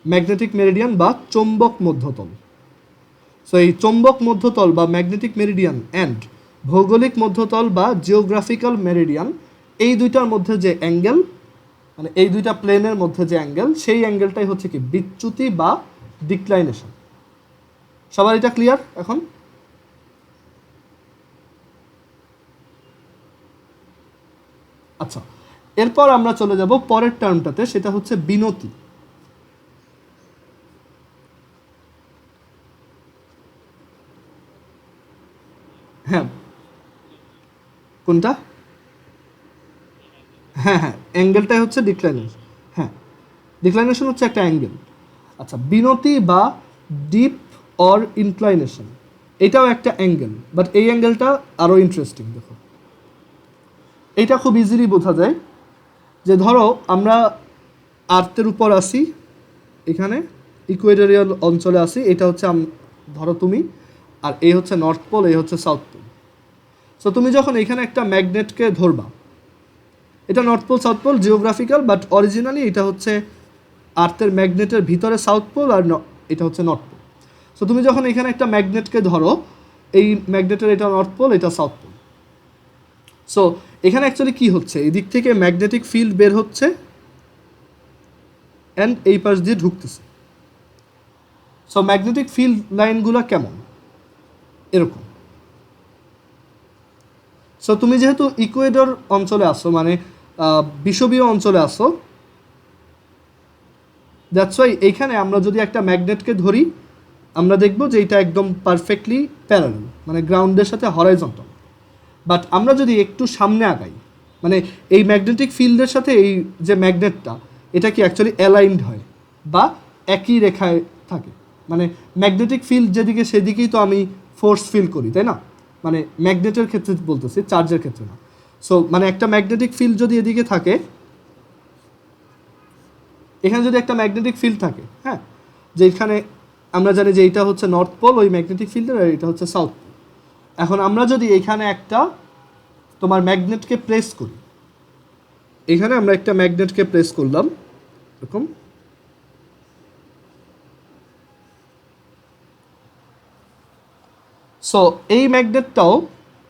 ম্যাগনেটিক মেরিডিয়ান বা চৌম্বক মধ্যতল। সো এই চৌম্বক মধ্যতল বা ম্যাগনেটিক মেরিডিয়ান অ্যান্ড ভৌগোলিক মধ্যতল বা জিওগ্রাফিক্যাল মেরিডিয়ান, এই দুইটার মধ্যে যে অ্যাঙ্গেল, মানে এই দুইটা প্লেনের মধ্যে যে অ্যাঙ্গেল, সেই অ্যাঙ্গেলটাই হচ্ছে কি বিচ্যুতি বা ডিক্লাইনেশন। সবার এটা ক্লিয়ার এখন? আচ্ছা, এরপর আমরা চলে যাব পরের টার্মটাতে, সেটা হচ্ছে বিনতি। হ্যাঁ, কোনটা? হ্যাঁ, অ্যাঙ্গেলটাই হচ্ছে ডিক্লাইনেশন। হ্যাঁ, ডিক্লাইনেশন হচ্ছে একটা অ্যাঙ্গেল। আচ্ছা, বিনতি বা ডিপ অর ইনক্লাইনেশন, এটাও একটা অ্যাঙ্গেল, বাট এই অ্যাঙ্গেলটা আরও ইন্টারেস্টিং। দেখো, এইটা খুব ইজিলি বোঝা যায় যে ধরো আমরা আর্থের উপর আসি, এখানে ইকুয়েডরিয়াল অঞ্চলে আসি, এটা হচ্ছে ধরো তুমি, আর এই হচ্ছে নর্থ পোল, এই হচ্ছে সাউথ পোল। সো তুমি যখন এখানে একটা ম্যাগনেটকে ধরবা, এটা north pole south pole geographical, but originally এটা হচ্ছে আর্থের ম্যাগনেটের ভিতরে সাউথ পোল, আর এটা হচ্ছে নর্থ পোল। সো তুমি যখন এখানে একটা ম্যাগনেটকে ধরো, এই ম্যাগনেটের এটা নর্থ পোল, এটা সাউথ পোল। সো এখানে অ্যাকচুয়ালি কী হচ্ছে, এই দিক থেকে ম্যাগনেটিক ফিল্ড বের হচ্ছে অ্যান্ড এই পাশ দিয়ে ঢুকতেছে। সো ম্যাগনেটিক ফিল্ড লাইনগুলো কেমন? এরকম। সো তুমি যেহেতু ইকুয়েডর অঞ্চলে আসো, মানে বিষুবীয় অঞ্চলে আসো, দ্যাটস ওয়াই এইখানে আমরা যদি একটা ম্যাগনেটকে ধরি, আমরা দেখব যে এটা একদম পারফেক্টলি প্যারালাল, মানে গ্রাউন্ডের সাথে হরাইজন্টাল। বাট আমরা যদি একটু সামনে আগাই, মানে এই ম্যাগনেটিক ফিল্ডের সাথে এই যে ম্যাগনেটটা, এটা কি অ্যাকচুয়ালি অ্যালাইনড হয় বা একই রেখায় থাকে। মানে ম্যাগনেটিক ফিল্ড যেদিকে সেদিকেই তো আমি ফোর্স ফিল করি, তাই না? মানে ম্যাগনেটের ক্ষেত্রে বলতেছি, চার্জের ক্ষেত্রে না। সো মানে একটা ম্যাগনেটিক ফিল্ড যদি এদিকে থাকে, এখানে যদি একটা ম্যাগনেটিক ফিল্ড থাকে, হ্যাঁ, যে এখানে আমরা জানি যে এইটা হচ্ছে নর্থ পোল ওই ম্যাগনেটিক ফিল্ডের, আর এটা হচ্ছে সাউথ পোল। এখন আমরা যদি এখানে একটা তোমার ম্যাগনেটকে প্লেস করি, এখানে আমরা একটা ম্যাগনেটকে প্লেস করলাম এরকম, সো এই ম্যাগনেটটাও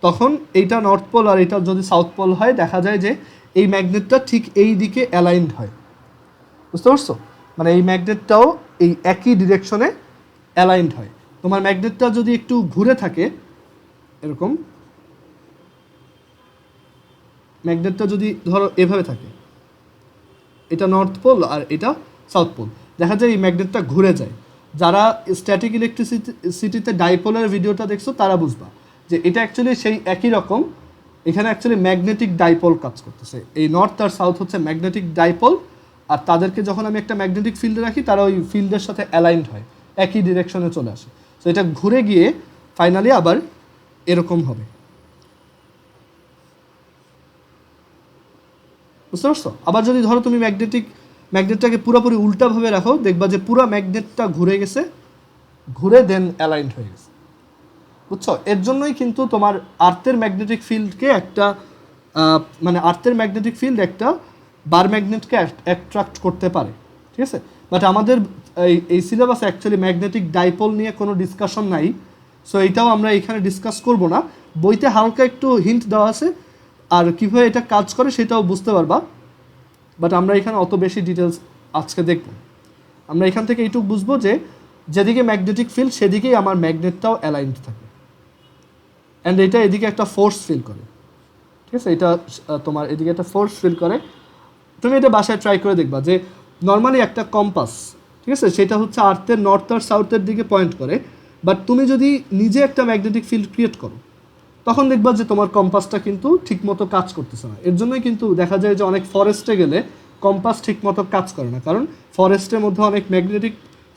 তখন এইটা নর্থ পোল আর এটা যদি সাউথ পোল হয়, দেখা যায় যে এই ম্যাগনেটটা ঠিক এই দিকে অ্যালাইনড হয়। বুঝতে পারছো? মানে এই ম্যাগনেটটাও এই একই ডিরেকশনে অ্যালাইনড হয়। তোমার ম্যাগনেটটা যদি একটু ঘুরে থাকে এরকম, ম্যাগনেটটা যদি ধরো এভাবে থাকে, এটা নর্থ পোল আর এটা সাউথ পোল, দেখা যায় এই ম্যাগনেটটা ঘুরে যায়। যারা স্ট্যাটিক ইলেকট্রিসিটিতে ডাইপোলের ভিডিওটা দেখছো তারা বুঝবা যে এটা অ্যাকচুয়ালি সেই একই রকম। এখানে অ্যাকচুয়ালি ম্যাগনেটিক ডাইপোল কাজ করতেছে, এই নর্থ আর সাউথ হচ্ছে ম্যাগনেটিক ডাইপোল, আর তাদেরকে যখন আমি একটা ম্যাগনেটিক ফিল্ডে রাখি তারা ওই ফিল্ডের সাথে অ্যালাইন্ড হয়, একই ডিরেকশনে চলে আসে। তো এটা ঘুরে গিয়ে ফাইনালি আবার এরকম হবে, বুঝতে পারছো? আবার যদি ধরো তুমি ম্যাগনেটটাকে পুরোপুরি উল্টাভাবে রাখো, দেখবা যে পুরো ম্যাগনেটটা ঘুরে গেছে, ঘুরে দেন অ্যালাইন্ড হয়ে গেছে, বুঝছো? এর জন্যই কিন্তু তোমার আর্থের ম্যাগনেটিক ফিল্ডকে একটা মানে আর্থের ম্যাগনেটিক ফিল্ড একটা বার ম্যাগনেটকে অ্যাট্রাক্ট করতে পারে, ঠিক আছে? বাট আমাদের এই সিলেবাসে অ্যাকচুয়ালি ম্যাগনেটিক ডাইপোল নিয়ে কোনো ডিসকাশন নাই, সো এইটাও আমরা এখানে ডিসকাস করব না। বইতে হালকা একটু হিন্ট দেওয়া আছে, আর কীভাবে এটা কাজ করে সেটাও বুঝতে পারবা, বাট আমরা এখানে অত বেশি ডিটেলস আজকে দেখব। আমরা এখান থেকে এইটুকু বুঝবো যে যেদিকে ম্যাগনেটিক ফিল্ড সেদিকেই আমার ম্যাগনেটটাও অ্যালাইন্ড থাকে, অ্যান্ড এটা এদিকে একটা ফোর্স ফিল করে, ঠিক আছে? এটা তোমার এদিকে একটা ফোর্স ফিল করে। তুমি এটা বাসায় ট্রাই করে দেখবা যে নর্মালি একটা কম্পাস, ঠিক আছে, সেটা হচ্ছে আর্থের নর্থ আর সাউথের দিকে পয়েন্ট করে, বাট তুমি যদি নিজে একটা ম্যাগনেটিক ফিল্ড ক্রিয়েট করো তখন দেখবা যে তোমার কম্পাসটা কিন্তু ঠিকমতো কাজ করতেছে না। এর জন্যই কিন্তু দেখা যায় যে অনেক ফরেস্টে গেলে কম্পাস ঠিকমতো কাজ করে না, কারণ ফরেস্টের মধ্যে অনেক ম্যাগনেটিক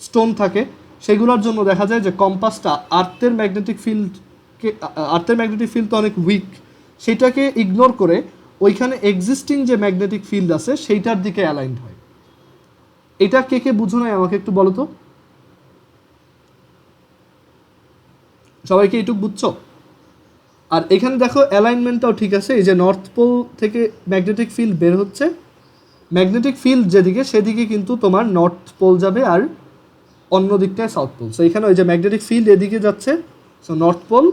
স্টোন থাকে, সেগুলোর জন্য দেখা যায় যে কম্পাসটা আর্থের ম্যাগনেটিক ফিল্ড তো অনেক উইক, সেটাকে ইগনোর করে ওইখানে এক্সিস্টিং যে ম্যাগনেটিক ফিল্ড আছে সেইটার দিকে অ্যালাইন্ড হয়। এটা কে কে বুঝো নাই আমাকে একটু বলো তো, সবাইকে এইটুকু বুঝছো? আর এখানে দেখো অ্যালাইনমেন্টটাও ঠিক আছে, এই যে নর্থ পোল থেকে ম্যাগনেটিক ফিল্ড বের হচ্ছে, ম্যাগনেটিক ফিল্ড যেদিকে সেদিকে কিন্তু তোমার নর্থ পোল যাবে আর অন্য দিকটায় সাউথ পোল। সো এখানে ওই যে ম্যাগনেটিক ফিল্ড এদিকে যাচ্ছে, সো নর্থ পোল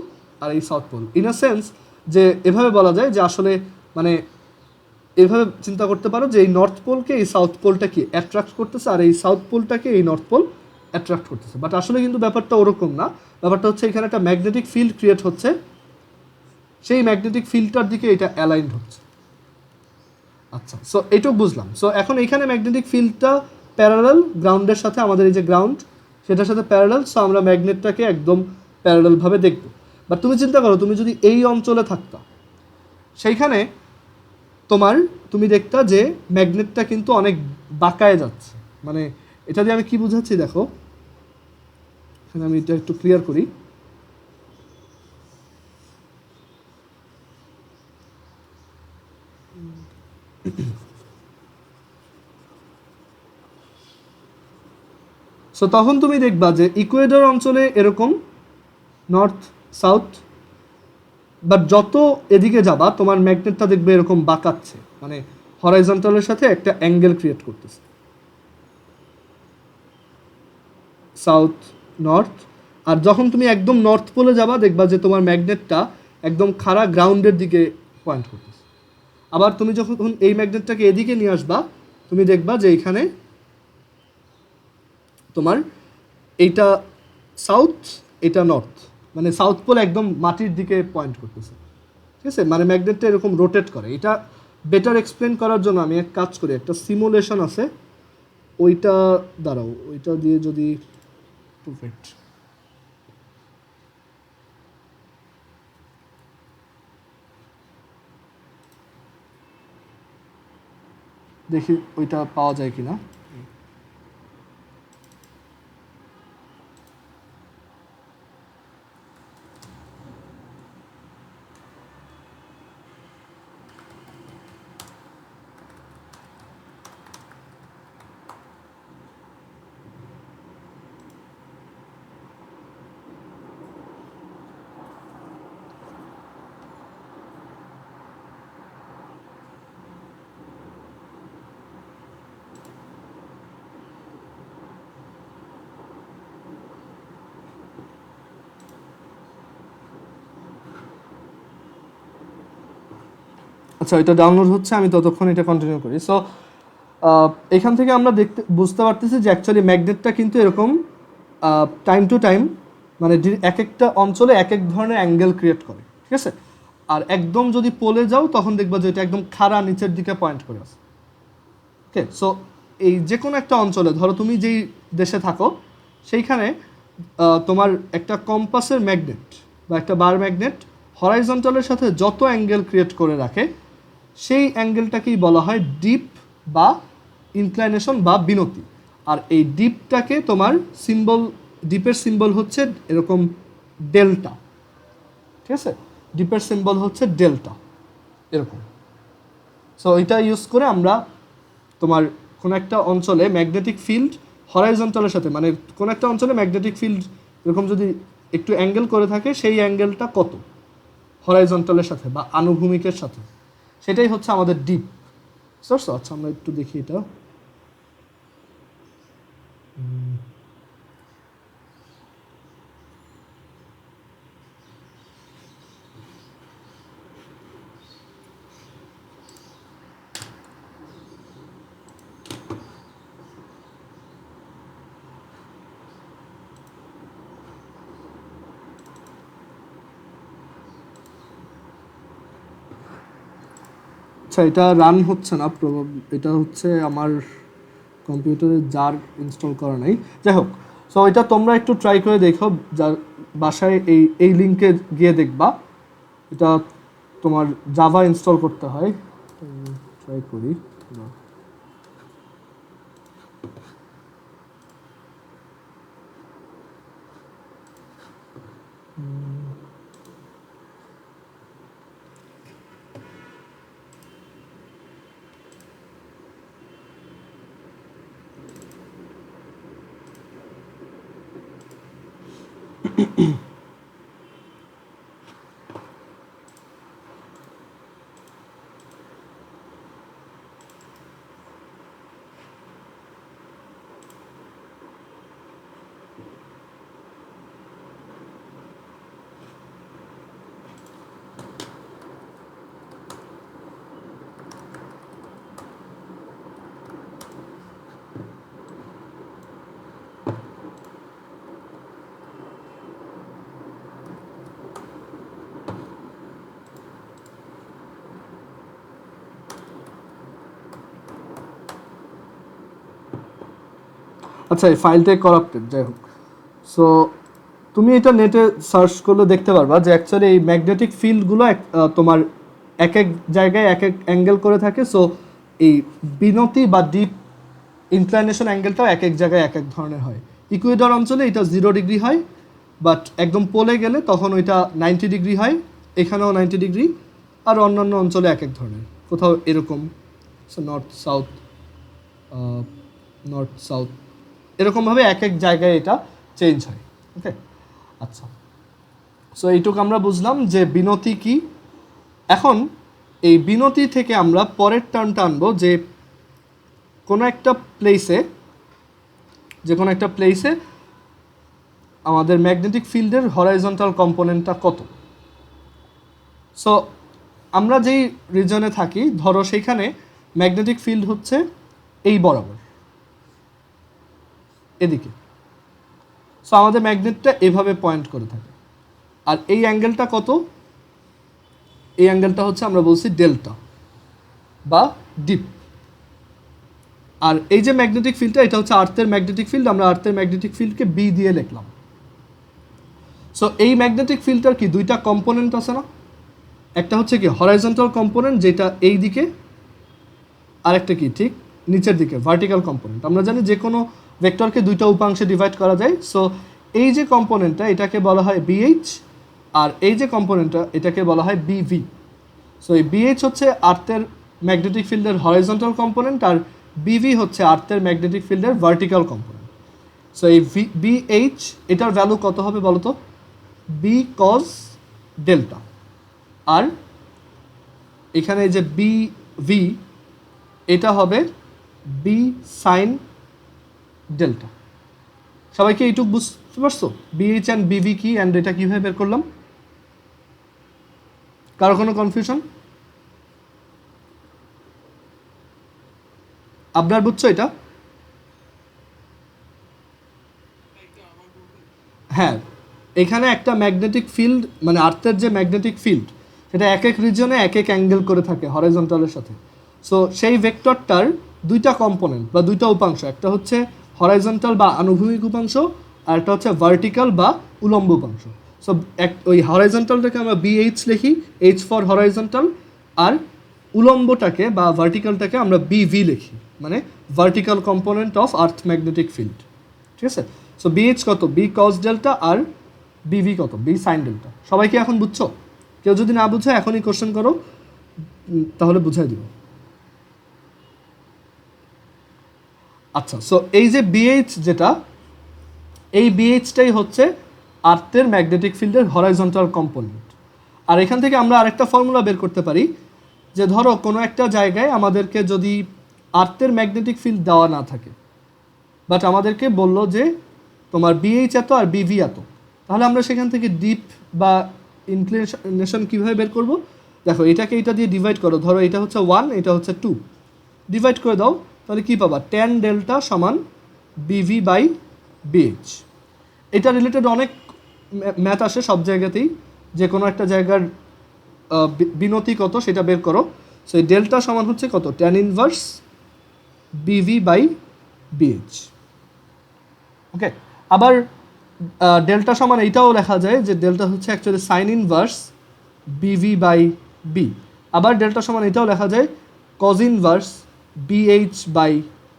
আর এই south pole. In a sense যে এভাবে বলা যায় যে আসলে মানে এভাবে চিন্তা করতে পারো যে এই নর্থ পোলকে এই সাউথ পোলটা কি অ্যাট্রাক্ট করতেছে, আর এই সাউথ পোলটাকে এই নর্থ পোল অ্যাট্রাক্ট করতেছে। বাট আসলে কিন্তু ব্যাপারটা ওরকম না, ব্যাপারটা হচ্ছে এখানে একটা ম্যাগনেটিক ফিল্ড ক্রিয়েট হচ্ছে, সেই ম্যাগনেটিক ফিল্ডটার দিকে এটা অ্যালাইন্ড হচ্ছে। আচ্ছা, সো এইটুকু বুঝলাম। সো এখন এখানে ম্যাগনেটিক ফিল্ডটা প্যারালাল গ্রাউন্ডের সাথে, আমাদের এই যে গ্রাউন্ড সেটার সাথে প্যারালাল, সো আমরা ম্যাগনেটটাকে একদম প্যারালালভাবে দেখব। বাট তুমি চিন্তা করো, তুমি যদি এই অঞ্চলে থাকতা, সেইখানে তুমি দেখতা যে ম্যাগনেটটা কিন্তু অনেক বাঁকায় যাচ্ছে। মানে এটা দিয়ে আমি কি বুঝাচ্ছি দেখো, এখানে আমি এটা একটু ক্লিয়ার করি। সো তখন তুমি দেখবা যে ইকুয়েডর অঞ্চলে এরকম নর্থ সাউথ, বাট যত এদিকে যাবা তোমার ম্যাগনেটটা দেখবে এরকম বাঁকাচ্ছে, মানে হরাইজন্টালের সাথে একটা অ্যাঙ্গেল ক্রিয়েট করতেছে, সাউথ নর্থ। আর যখন তুমি একদম নর্থ পোলে যাবা দেখবা যে তোমার ম্যাগনেটটা একদম খাড়া গ্রাউন্ডের দিকে পয়েন্ট করতেছে। আবার তুমি যখন এই ম্যাগনেটটাকে এদিকে নিয়ে আসবা, তুমি দেখবা যে এখানে তোমার এইটা সাউথ, এটা নর্থ, মানে সাউথ পোল একদম মাটির দিকে পয়েন্ট করতেছে, ঠিক আছে? মানে ম্যাগনেটটা এরকম রোটেট করে। এটা বেটার এক্সপ্লেন করার জন্য আমি এক কাজ করি, একটা সিমুলেশন আছে, ওইটা দাঁড়াও, ওইটা দিয়ে যদি পারফেক্ট দেখি ওইটা পাওয়া যায় কিনা। আচ্ছা, এটা ডাউনলোড হচ্ছে, আমি ততক্ষণ এটা কন্টিনিউ করি। সো এখান থেকে আমরা বুঝতে পারতেছি যে অ্যাকচুয়ালি ম্যাগনেটটা কিন্তু এরকম টাইম টু টাইম মানে এক একটা অঞ্চলে এক এক ধরনের অ্যাঙ্গেল ক্রিয়েট করে, ঠিক আছে? আর একদম যদি পোলে যাও তখন দেখবা যে এটা একদম খাড়া নিচের দিকে পয়েন্ট করে আছে। ওকে, সো এই যে কোনো একটা অঞ্চলে ধরো তুমি যেই দেশে থাকো সেইখানে তোমার একটা কম্পাসের ম্যাগনেট বা একটা বার ম্যাগনেট হরাইজন্টালের সাথে যত অ্যাঙ্গেল ক্রিয়েট করে রাখে সেই অ্যাঙ্গেলটাকেই বলা হয় ডিপ বা ইনক্লাইনেশন বা বিনতি। আর এই ডিপটাকে তোমার সিম্বল, ডিপের সিম্বল হচ্ছে এরকম ডেল্টা, ঠিক আছে? ডিপের সিম্বল হচ্ছে ডেল্টা এরকম। সো এটা ইউজ করে আমরা তোমার কোনো একটা অঞ্চলে ম্যাগনেটিক ফিল্ড হরাইজন্টালের সাথে, মানে কোনো একটা অঞ্চলে ম্যাগনেটিক ফিল্ড এরকম যদি একটু অ্যাঙ্গেল করে থাকে সেই অ্যাঙ্গেলটা কত হরাইজন্টালের সাথে বা আনুভূমিকের সাথে, সেটাই হচ্ছে আমাদের ডিপ। আচ্ছা আমরা একটু দেখি এটা। আচ্ছা এটা রান হচ্ছে না, এটা হচ্ছে আমার কম্পিউটারে জার ইনস্টল করা নাই, যাই হোক। সো এটা তোমরা একটু ট্রাই করে দেখো, যার বাসায় এই লিঙ্কে গিয়ে দেখবা, এটা তোমার জাভা ইনস্টল করতে হয়। ট্রাই করি। আচ্ছা এই ফাইলটাই করাপ্টেড, যাই হোক। সো তুমি এটা নেটে সার্চ করলে দেখতে পারবা যে অ্যাকচুয়ালি এই ম্যাগনেটিক ফিল্ডগুলো তোমার এক এক জায়গায় এক এক অ্যাঙ্গেল করে থাকে। সো এই বিনতি বা ডিপ ইনক্লাইনেশন অ্যাঙ্গেলটাও এক এক জায়গায় এক এক ধরনের হয়। ইকুয়েডর অঞ্চলে এটা 0 ডিগ্রি হয়, বাট একদম পোলে গেলে তখন ওইটা 90 ডিগ্রি হয়, এখানেও 90 ডিগ্রি, আর অন্যান্য অঞ্চলে এক এক ধরনের, কোথাও এরকম নর্থ সাউথ এরকমভাবে এক এক জায়গায় এটা চেঞ্জ হয়। ওকে, আচ্ছা। সো এইটুকু আমরা বুঝলাম যে বিনতি কি। এখন এই বিনতি থেকে আমরা পরের টার্মটা আনবো, যে কোনো একটা প্লেসে আমাদের ম্যাগনেটিক ফিল্ডের হরাইজন্টাল কম্পোনেন্টটা কত। সো আমরা যেই রিজনে থাকি ধরো সেইখানে ম্যাগনেটিক ফিল্ড হচ্ছে এই বরাবর এদিকে। সো আমাদের ম্যাগনেটটা এভাবে পয়েন্ট করে থাকে, আর এই অ্যাঙ্গেলটা কত, এই অ্যাঙ্গেলটা হচ্ছে আমরা বলছি ডেল্টা বা ডিপ। আর এই যে ম্যাগনেটিক ফিল্ডটা, এটা হচ্ছে আর্থের ম্যাগনেটিক ফিল্ড, আমরা আর্থের ম্যাগনেটিক ফিল্ডকে বি দিয়ে লিখলাম। সো এই ম্যাগনেটিক ফিল্ডটার কি দুইটা কম্পোনেন্ট আছে না, একটা হচ্ছে কি হরাইজন্টাল কম্পোনেন্ট যেটা এই দিকে, আরেকটা কি ঠিক নিচের দিকে ভার্টিক্যাল কম্পোনেন্ট। আমরা জানি যে কোনো ভেক্টরকে দুইটা উপাংশে ডিভাইড করা যায়। সো এই যে কম্পোনেন্টটা এটাকে বলা হয় বিএইচ, আর এই যে কম্পোনেন্টটা এটাকে বলা হয় বিভি। সো এই বিএইচ হচ্ছে আর্থের ম্যাগনেটিক ফিল্ডের হরাইজন্টাল কম্পোনেন্ট, আর বিভি হচ্ছে আর্থের ম্যাগনেটিক ফিল্ডের ভার্টিক্যাল কম্পোনেন্ট। সো এই বিএইচ এটার ভ্যালু কত হবে বলো তো, বি কজ ডেল্টা, আর এখানে যে বিভি এটা হবে বি সাইন ডেল্টা। সবাইকে এইটুকু বুঝতে পারছো বিএইচ অ্যান্ড বিভি কি অ্যান্ড এটা কীভাবে বের করলাম? কারো কোনো কনফিউশন? আপনার বুঝছো এটা? হ্যাঁ, এখানে একটা ম্যাগনেটিক ফিল্ড, মানে আর্থের যে ম্যাগনেটিক ফিল্ড সেটা এক এক রিজনে এক এক অ্যাঙ্গেল করে থাকে হরাইজন্টালের সাথে। সো সেই ভেক্টরটার দুইটা কম্পোনেন্ট বা দুইটা উপাংশ, একটা হচ্ছে হরাইজন্টাল বা আনুভূমিক উপাংশ, আর একটা হচ্ছে ভার্টিক্যাল বা উলম্ব উপাংশ। সো ওই হরাইজন্টালটাকে আমরা বিএইচ লিখি, এইচ ফর হরাইজন্টাল, আর উলম্বটাকে বা ভার্টিক্যালটাকে আমরা বিভি লিখি, মানে vertical component of earth magnetic field. ঠিক আছে? সো বিএইচ কত, বি কস ডেল্টা, আর বিভি কত, বি সাইন ডেল্টা। সবাই কি এখন বুঝছো? কেউ যদি না বুঝে এখনই কোশ্চেন করো, তাহলে বুঝাই দিব। আচ্ছা, সো এই যে বিএইচ যেটা, এই বিএইচটাই হচ্ছে আর্থের ম্যাগনেটিক ফিল্ডের হরাইজন্টাল কম্পোনেন্ট। আর এখান থেকে আমরা আরেকটা ফর্মুলা বের করতে পারি, যে ধরো কোনো একটা জায়গায় আমাদেরকে যদি আর্থের ম্যাগনেটিক ফিল্ড দেওয়া না থাকে, বাট আমাদেরকে বললো যে তোমার বিএইচ এত আর বিভি এত, তাহলে আমরা সেখান থেকে ডিপ বা ইনক্লিনেশন কীভাবে বের করব? দেখো, এটাকে এটা দিয়ে ডিভাইড করো, ধরো এটা হচ্ছে 1, এটা হচ্ছে 2, ডিভাইড করে দাও, তাহলে কী পাবা? ট্যান ডেল্টা সমান বিভি বাই বিএইচ। এটা রিলেটেড অনেক ম্যাথ আসে সব জায়গাতেই, যে কোনো একটা জায়গার বিনতি কত সেটা বের করো। সো এই ডেল্টা সমান হচ্ছে কত? Tan inverse B V by B H. Okay, আবার ডেল্টা সমান এইটাও লেখা যায় যে ডেল্টা হচ্ছে actually sine inverse B V by B. আবার ডেল্টা সমান এটাও লেখা যায় cos inverse B H by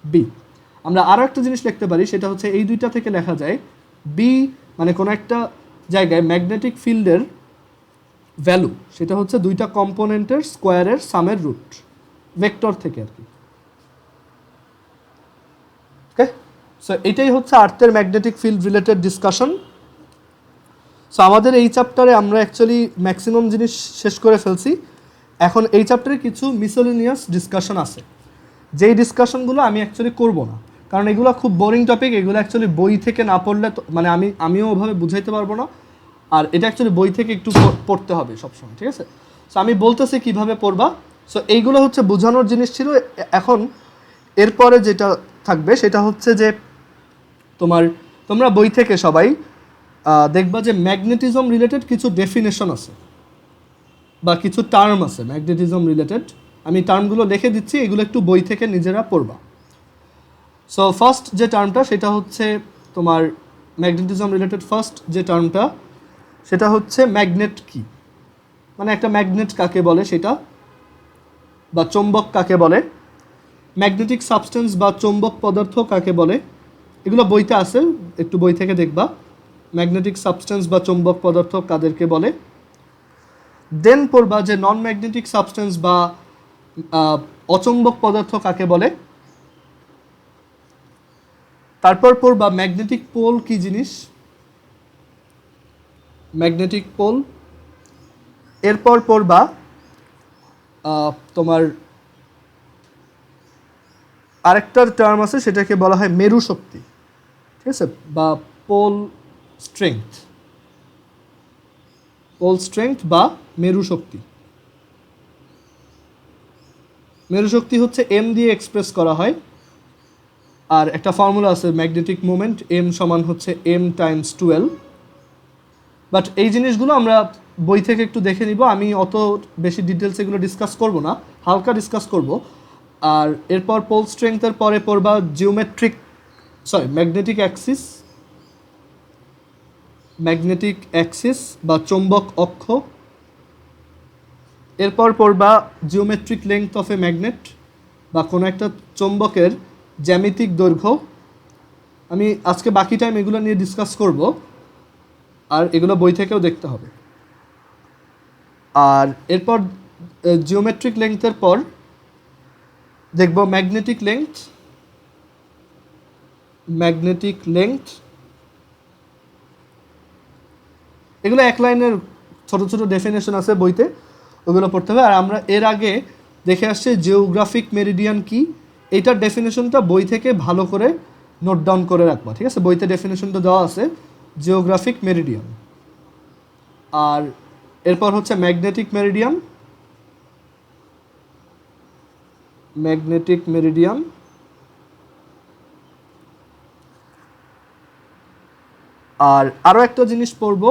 B. আমরা আরও একটা জিনিস লিখতে পারি, সেটা হচ্ছে এই দুইটা থেকে লেখা যায় বি, মানে কোনো একটা জায়গায় ম্যাগনেটিক ফিল্ডের ভ্যালু, সেটা হচ্ছে দুইটা কম্পোনেন্টের স্কোয়ারের সামের রুট, ভেক্টর থেকে আর কি। ওকে, সো এটাই হচ্ছে আর্থের magnetic field related discussion. So আমাদের এই চ্যাপ্টারে আমরা অ্যাকচুয়ালি ম্যাক্সিমাম জিনিস শেষ করে ফেলছি। এখন এই চ্যাপ্টারে কিছু মিসেলেনিয়াস ডিসকাশন আছে, যেই ডিসকাশনগুলো আমি অ্যাকচুয়ালি করব না, কারণ এগুলো খুব বোরিং টপিক। এগুলো অ্যাকচুয়ালি বই থেকে না পড়লে মানে আমিও ওভাবে বুঝাইতে পারবো না, আর এটা অ্যাকচুয়ালি বই থেকে একটু পড়তে হবে সবসময়। ঠিক আছে? সো আমি বলতেছি কীভাবে পড়বা। সো এইগুলো হচ্ছে বোঝানোর জিনিস ছিল। এখন এরপরে যেটা থাকবে সেটা হচ্ছে যে তোমরা বই থেকে সবাই দেখবা যে ম্যাগনেটিজম রিলেটেড কিছু ডেফিনেশন আছে বা কিছু টার্ম আছে ম্যাগনেটিজম রিলেটেড। আমি টার্মগুলো লিখে দিচ্ছি, এগুলো একটু বই থেকে নিজেরা পড়বা। সো ফার্স্ট যে টার্মটা সেটা হচ্ছে তোমার ম্যাগনেটিজম রিলেটেড ফার্স্ট যে টার্মটা সেটা হচ্ছে ম্যাগনেট কি, মানে একটা ম্যাগনেট কাকে বলে সেটা, বা চৌম্বক কাকে বলে, ম্যাগনেটিক সাবস্টেন্স বা চৌম্বক পদার্থ কাকে বলে। এগুলো বইতে আছে, একটু বই থেকে দেখবা ম্যাগনেটিক সাবস্টেন্স বা চৌম্বক পদার্থ কাদেরকে বলে। দেন পড়বা যে নন ম্যাগনেটিক সাবস্টেন্স বা অচৌম্বক পদার্থ কাকে বলে। তারপর পড়বা ম্যাগনেটিক পোল কি জিনিস, ম্যাগনেটিক পোল। এরপর পড়বা তোমার আরেকটার টার্ম আছে, সেটাকে বলা হয় মেরু শক্তি। ঠিক আছে? বা পোল স্ট্রেংথ, পোল স্ট্রেংথ বা মেরু শক্তি। মেরু শক্তি হচ্ছে এম দিয়ে এক্সপ্রেস করা হয়, আর একটা ফর্মুলা আছে ম্যাগনেটিক মোমেন্ট, এম সমান হচ্ছে এম টাইমস 12। বাট এই জিনিসগুলো আমরা বই থেকে একটু দেখে নিব, আমি অত বেশি ডিটেলস এগুলো ডিসকাস করব না, হালকা ডিসকাস করব। আর এরপর পোল স্ট্রেংথের পরে পড়বা ম্যাগনেটিক অ্যাক্সিস বা চৌম্বক অক্ষ। এরপর পড়বা geometric length of a magnet, বা কোনো একটা চৌম্বকের জ্যামিতিক দৈর্ঘ্য। আমি আজকে বাকি টাইম এগুলো নিয়ে ডিসকাস করব, আর এগুলো বই থেকেও দেখতে হবে। আর এরপর জিওমেট্রিক লেংথের পর দেখব ম্যাগনেটিক লেংথ। এগুলো এক লাইনের ছোট ছোট ডেফিনেশন আছে বইতে, ওগুলো পড়তে হবে। আর আমরা এর আগে দেখে আসছি জিওগ্রাফিক মেরিডিয়ান কি, এইটার ডেফিনেশনটা বই থেকে ভালো করে নোট ডাউন করে রাখবা। ঠিক আছে? বইতে ডেফিনেশনটা দেওয়া আছে, জিওগ্রাফিক মেরিডিয়ান। আর এরপর হচ্ছে ম্যাগনেটিক মেরিডিয়ান। আর আরও একটা জিনিস পড়ব,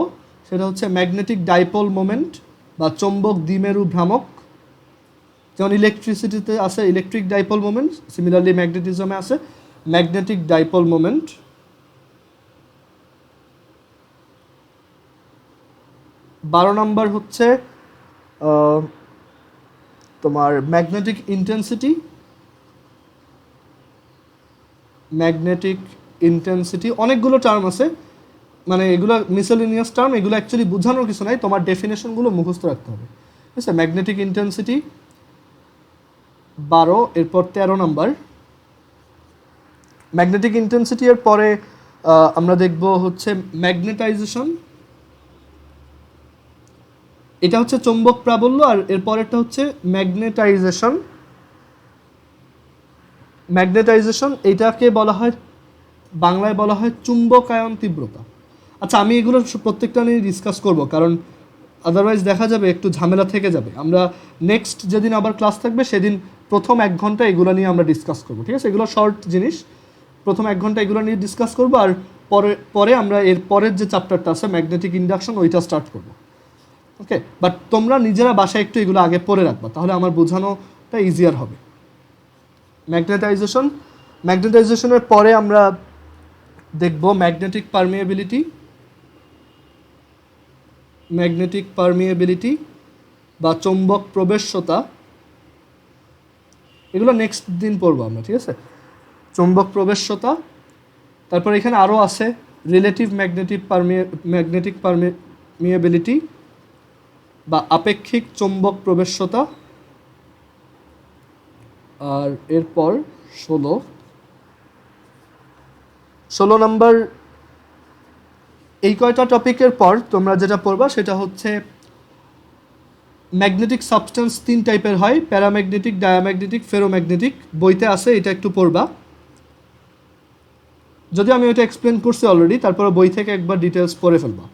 সেটা হচ্ছে ম্যাগনেটিক ডাইপোল মোমেন্ট বা চৌম্বক দ্বিমেরু ভ্রামক। যেমন ইলেকট্রিসিটিতে আছে ইলেকট্রিক ডাইপোল মোমেন্ট, সিমিলারলি ম্যাগনেটিজমে আছে ম্যাগনেটিক ডাইপোল মোমেন্ট। 12 নম্বর হচ্ছে তোমার ম্যাগনেটিক ইন্টেন্সিটি। ম্যাগনেটিক ইন্টেন্সিটি অনেকগুলো টার্ম আছে, মানে এগুলো মিসেলিনিয়াস টার্ম, এগুলো অ্যাকচুয়ালি বোঝানোর কিছু নাই, তোমার ডেফিনেশনগুলো মুখস্থ রাখতে হবে, ঠিক আছে। ম্যাগনেটিক ইন্টেন্সিটি 12, এরপর 13 নাম্বার ম্যাগনেটিক ইন্টেন্সিটি। এর পরে আমরা দেখব হচ্ছে ম্যাগনেটাইজেশন, এটা হচ্ছে চৌম্বক প্রাবল্য, আর এর পরেরটা হচ্ছে ম্যাগনেটাইজেশন। ম্যাগনেটাইজেশন এটাকে বলা হয়, বাংলায় বলা হয় চুম্বকায়ন তীব্রতা। আচ্ছা, আমি এগুলো প্রত্যেকটা নিয়ে ডিসকাস করব, কারণ আদারওয়াইজ দেখা যাবে একটু ঝামেলা থেকে যাবে। আমরা নেক্সট যেদিন আবার ক্লাস থাকবে সেদিন প্রথম 1 ঘন্টা এগুলো নিয়ে আমরা ডিসকাস করবো, ঠিক আছে। এগুলো শর্ট জিনিস, প্রথম 1 ঘন্টা এগুলো নিয়ে ডিসকাস করবো, আর পরে আমরা এর পরের যে চ্যাপ্টারটা আছে ম্যাগনেটিক ইন্ডাকশন, ওইটা স্টার্ট করবো, ওকে। বাট তোমরা নিজেরা বাসায় একটু এগুলো আগে পড়ে রাখবা, তাহলে আমার বোঝানোটা ইজিয়ার হবে। ম্যাগনেটাইজেশন, ম্যাগনেটাইজেশনের পরে আমরা দেখব ম্যাগনেটিক পারমিয়েবিলিটি। ম্যাগনেটিক পারমিয়েবিলিটি বা চৌম্বক প্রবেশ্যতা, এগুলো নেক্সট দিন পড়বো আমরা, ঠিক আছে। চৌম্বক প্রবেশ্যতা, তারপর এখানে আরও আছে রিলেটিভ ম্যাগনেটিক পারমিয়েবিলিটি বা আপেক্ষিক চৌম্বক প্রবেশ্যতা। আর এরপর 16 নম্বর, এই কয়টা টপিকের পর তোমরা যেটা পড়বা সেটা হচ্ছে ম্যাগনেটিক সাবস্টেন্স 3 টাইপের হয়, প্যারাম্যাগনেটিক, ডায়াম্যাগনেটিক, ফেরোম্যাগনেটিক। বইতে আছে, এটা একটু পড়বা, যদি আমি ওইটা এক্সপ্লেন করছি অলরেডি, তারপরে বই থেকে একবার ডিটেলস পড়ে ফেলবা।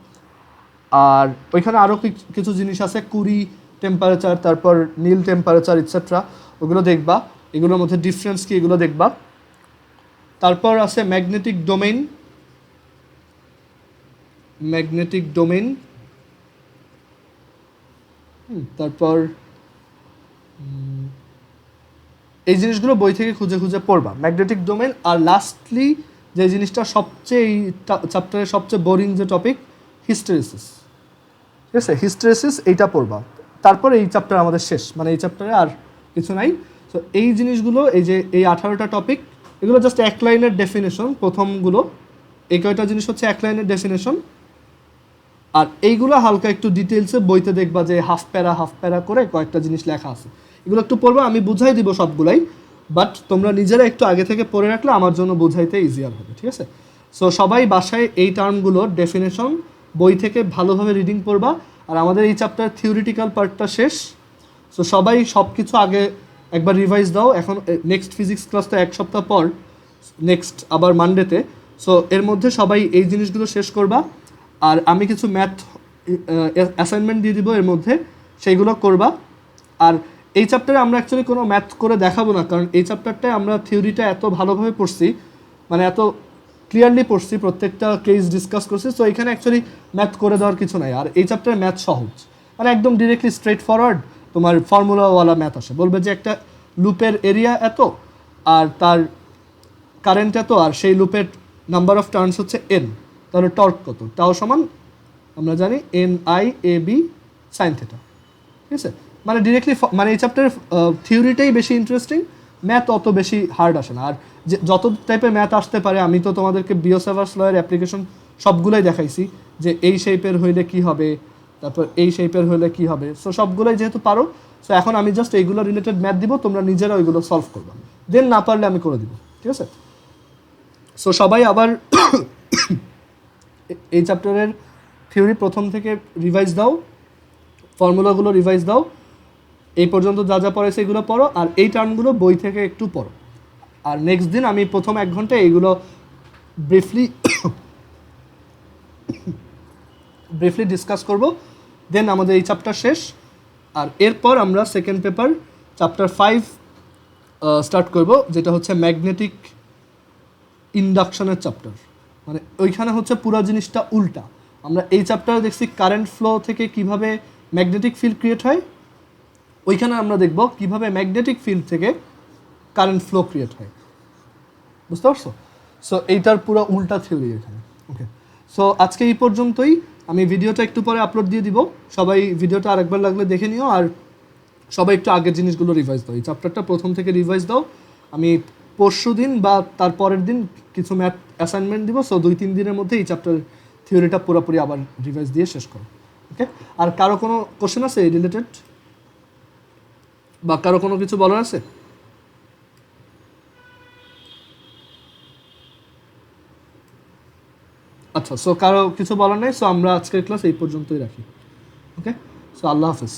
আর ওইখানে আরও কিছু জিনিস আছে, কুরি টেম্পারেচার, তারপর নীল টেম্পারেচার ইটসেট্রা, ওগুলো দেখবা, এগুলোর মধ্যে ডিফারেন্স কি এগুলো দেখবা। তারপর আছে ম্যাগনেটিক ডোমেইন। ম্যাগনেটিক ডোমেইন, তারপর এই জিনিসগুলো বই থেকে খুঁজে খুঁজে পড়বা, ম্যাগনেটিক ডোমেইন। আর লাস্টলি যে জিনিসটা সবচেয়ে এই চ্যাপ্টারের সবচেয়ে বোরিং যে টপিক, হিস্টেরেসিস, ঠিক আছে। হিস্টেরেসিস এইটা পড়বা, তারপর এই চ্যাপ্টার আমাদের শেষ, মানে এই চ্যাপ্টারে আর কিছু নাই। তো এই জিনিসগুলো, এই যে এই 18টা টপিক, এগুলো জাস্ট 1 লাইনের ডেফিনেশন, প্রথমগুলো এই কয়টা জিনিস হচ্ছে 1 লাইনের ডেফিনেশন। আর এইগুলো হালকা একটু ডিটেলসে বইতে দেখবা যে হাফ প্যারা করে কয়েকটা জিনিস লেখা আছে, এগুলো একটু পড়বা, আমি বুঝাই দিব সবগুলাই, বাট তোমরা নিজেরা একটু আগে থেকে পড়ে রাখলে আমার জন্য বোঝাইতে ইজিয়ার হবে, ঠিক আছে। সো সবাই বাসায় এই টার্মগুলোর ডেফিনেশন বই থেকে ভালোভাবে রিডিং পড়বা। আর আমাদের এই চ্যাপ্টার থিওরিটিক্যাল পার্টটা শেষ, সো সবাই সব কিছু আগে একবার রিভাইজ দাও। এখন নেক্সট ফিজিক্স ক্লাস তো 1 সপ্তাহ পর, নেক্সট আবার মানডেতে। সো এর মধ্যে সবাই এই জিনিসগুলো শেষ করবা, আর আমি কিছু ম্যাথ অ্যাসাইনমেন্ট দিয়ে দিব এর মধ্যে, সেইগুলো করবা। আর এই চ্যাপ্টারে আমরা অ্যাকচুয়ালি কোনো ম্যাথ করে দেখাবো না, কারণ এই চ্যাপ্টারটায় আমরা থিওরিটা এত ভালোভাবে পড়ছি, মানে এত ক্লিয়ারলি পড়ছি, প্রত্যেকটা কেস ডিসকাস করছি। সো এখানে অ্যাকচুয়ালি ম্যাথ করে দেওয়ার কিছু নাই। আর এই চ্যাপ্টারে ম্যাথ সহজ, মানে একদম ডিরেক্টলি স্ট্রেট ফরওয়ার্ড তোমার ফর্মুলাওয়ালা ম্যাথ আসে। বলবে যে একটা লুপের এরিয়া এত, আর তার কারেন্ট এত, আর সেই লুপের নাম্বার অফ টার্নস হচ্ছে n, তাহলে টর্ক কত, তাও সমান আমরা জানি NIAB sin θ, ঠিক আছে। মানে ডিরেক্টলি, মানে এই চ্যাপ্টারের থিওরিটাই বেশি ইন্টারেস্টিং, ম্যাথ অত বেশি হার্ড আসে না। আর যে যত টাইপের ম্যাথ আসতে পারে, আমি তো তোমাদেরকে বিও-সেভার্স লয়ের অ্যাপ্লিকেশন সবগুলোই দেখাইছি, যে এই শেপের হইলে কি হবে, তারপর এই শেপের হইলে কি হবে। সো সবগুলোই যেহেতু পারো, সো এখন আমি জাস্ট এইগুলো রিলেটেড ম্যাথ দিব, তোমরা নিজেরা ওইগুলো সলভ করবা, দেন না পারলে আমি করে দিব, ঠিক আছে। সো সবাই আবার এই চ্যাপ্টারের থিওরি প্রথম থেকে রিভাইজ দাও, ফর্মুলাগুলো রিভাইজ দাও, এই পর্যন্ত যা যা পড়ে সেগুলো পড়ো, আর এই টার্মগুলো বই থেকে একটু পড়ো। আর নেক্সট দিন আমি প্রথম 1 ঘন্টা এইগুলো ব্রিফলি ডিসকাস করব, দেন আমাদের এই চ্যাপ্টার শেষ। আর এরপর আমরা সেকেন্ড পেপার চ্যাপ্টার 5 স্টার্ট করব, যেটা হচ্ছে ম্যাগনেটিক ইন্ডাকশনের চ্যাপ্টার। মানে ওইখানে হচ্ছে পুরো জিনিসটা উল্টা। আমরা এই চ্যাপ্টারে দেখছি কারেন্ট ফ্লো থেকে কিভাবে ম্যাগনেটিক ফিল্ড ক্রিয়েট হয়, ওইখানে আমরা দেখব কিভাবে ম্যাগনেটিক ফিল্ড থেকে কারেন্ট ফ্লো ক্রিয়েট হয়, বুঝতে পারছো? সো এইটার পুরো উল্টা থিওরি এখানে। ওকে, সো আজকে এই পর্যন্তই। আমি ভিডিওটা একটু পরে আপলোড দিয়ে দিব, সবাই ভিডিওটা আরেকবার লাগলে দেখে নিও, আর সবাই একটু আগের জিনিসগুলো রিভাইজ দাও, এই চ্যাপ্টারটা প্রথম থেকে রিভাইজ দাও। আমি পরশু দিন বা তার পরের দিন কিছু ম্যাথ অ্যাসাইনমেন্ট দিব, সো 2-3 দিনের মধ্যে এই চ্যাপ্টার থিওরিটা পুরোপুরি আবার রিভাইজ দিয়ে শেষ করো। ওকে, আর কারো কোনো কোশ্চেন আছে এই রিলেটেড, বা কারো কোনো কিছু বলার আছে? আচ্ছা, সো কারো কিছু বলার নেই, সো আমরা আজকের ক্লাস এই পর্যন্তই রাখি। ওকে, সো আল্লাহ হাফেজ।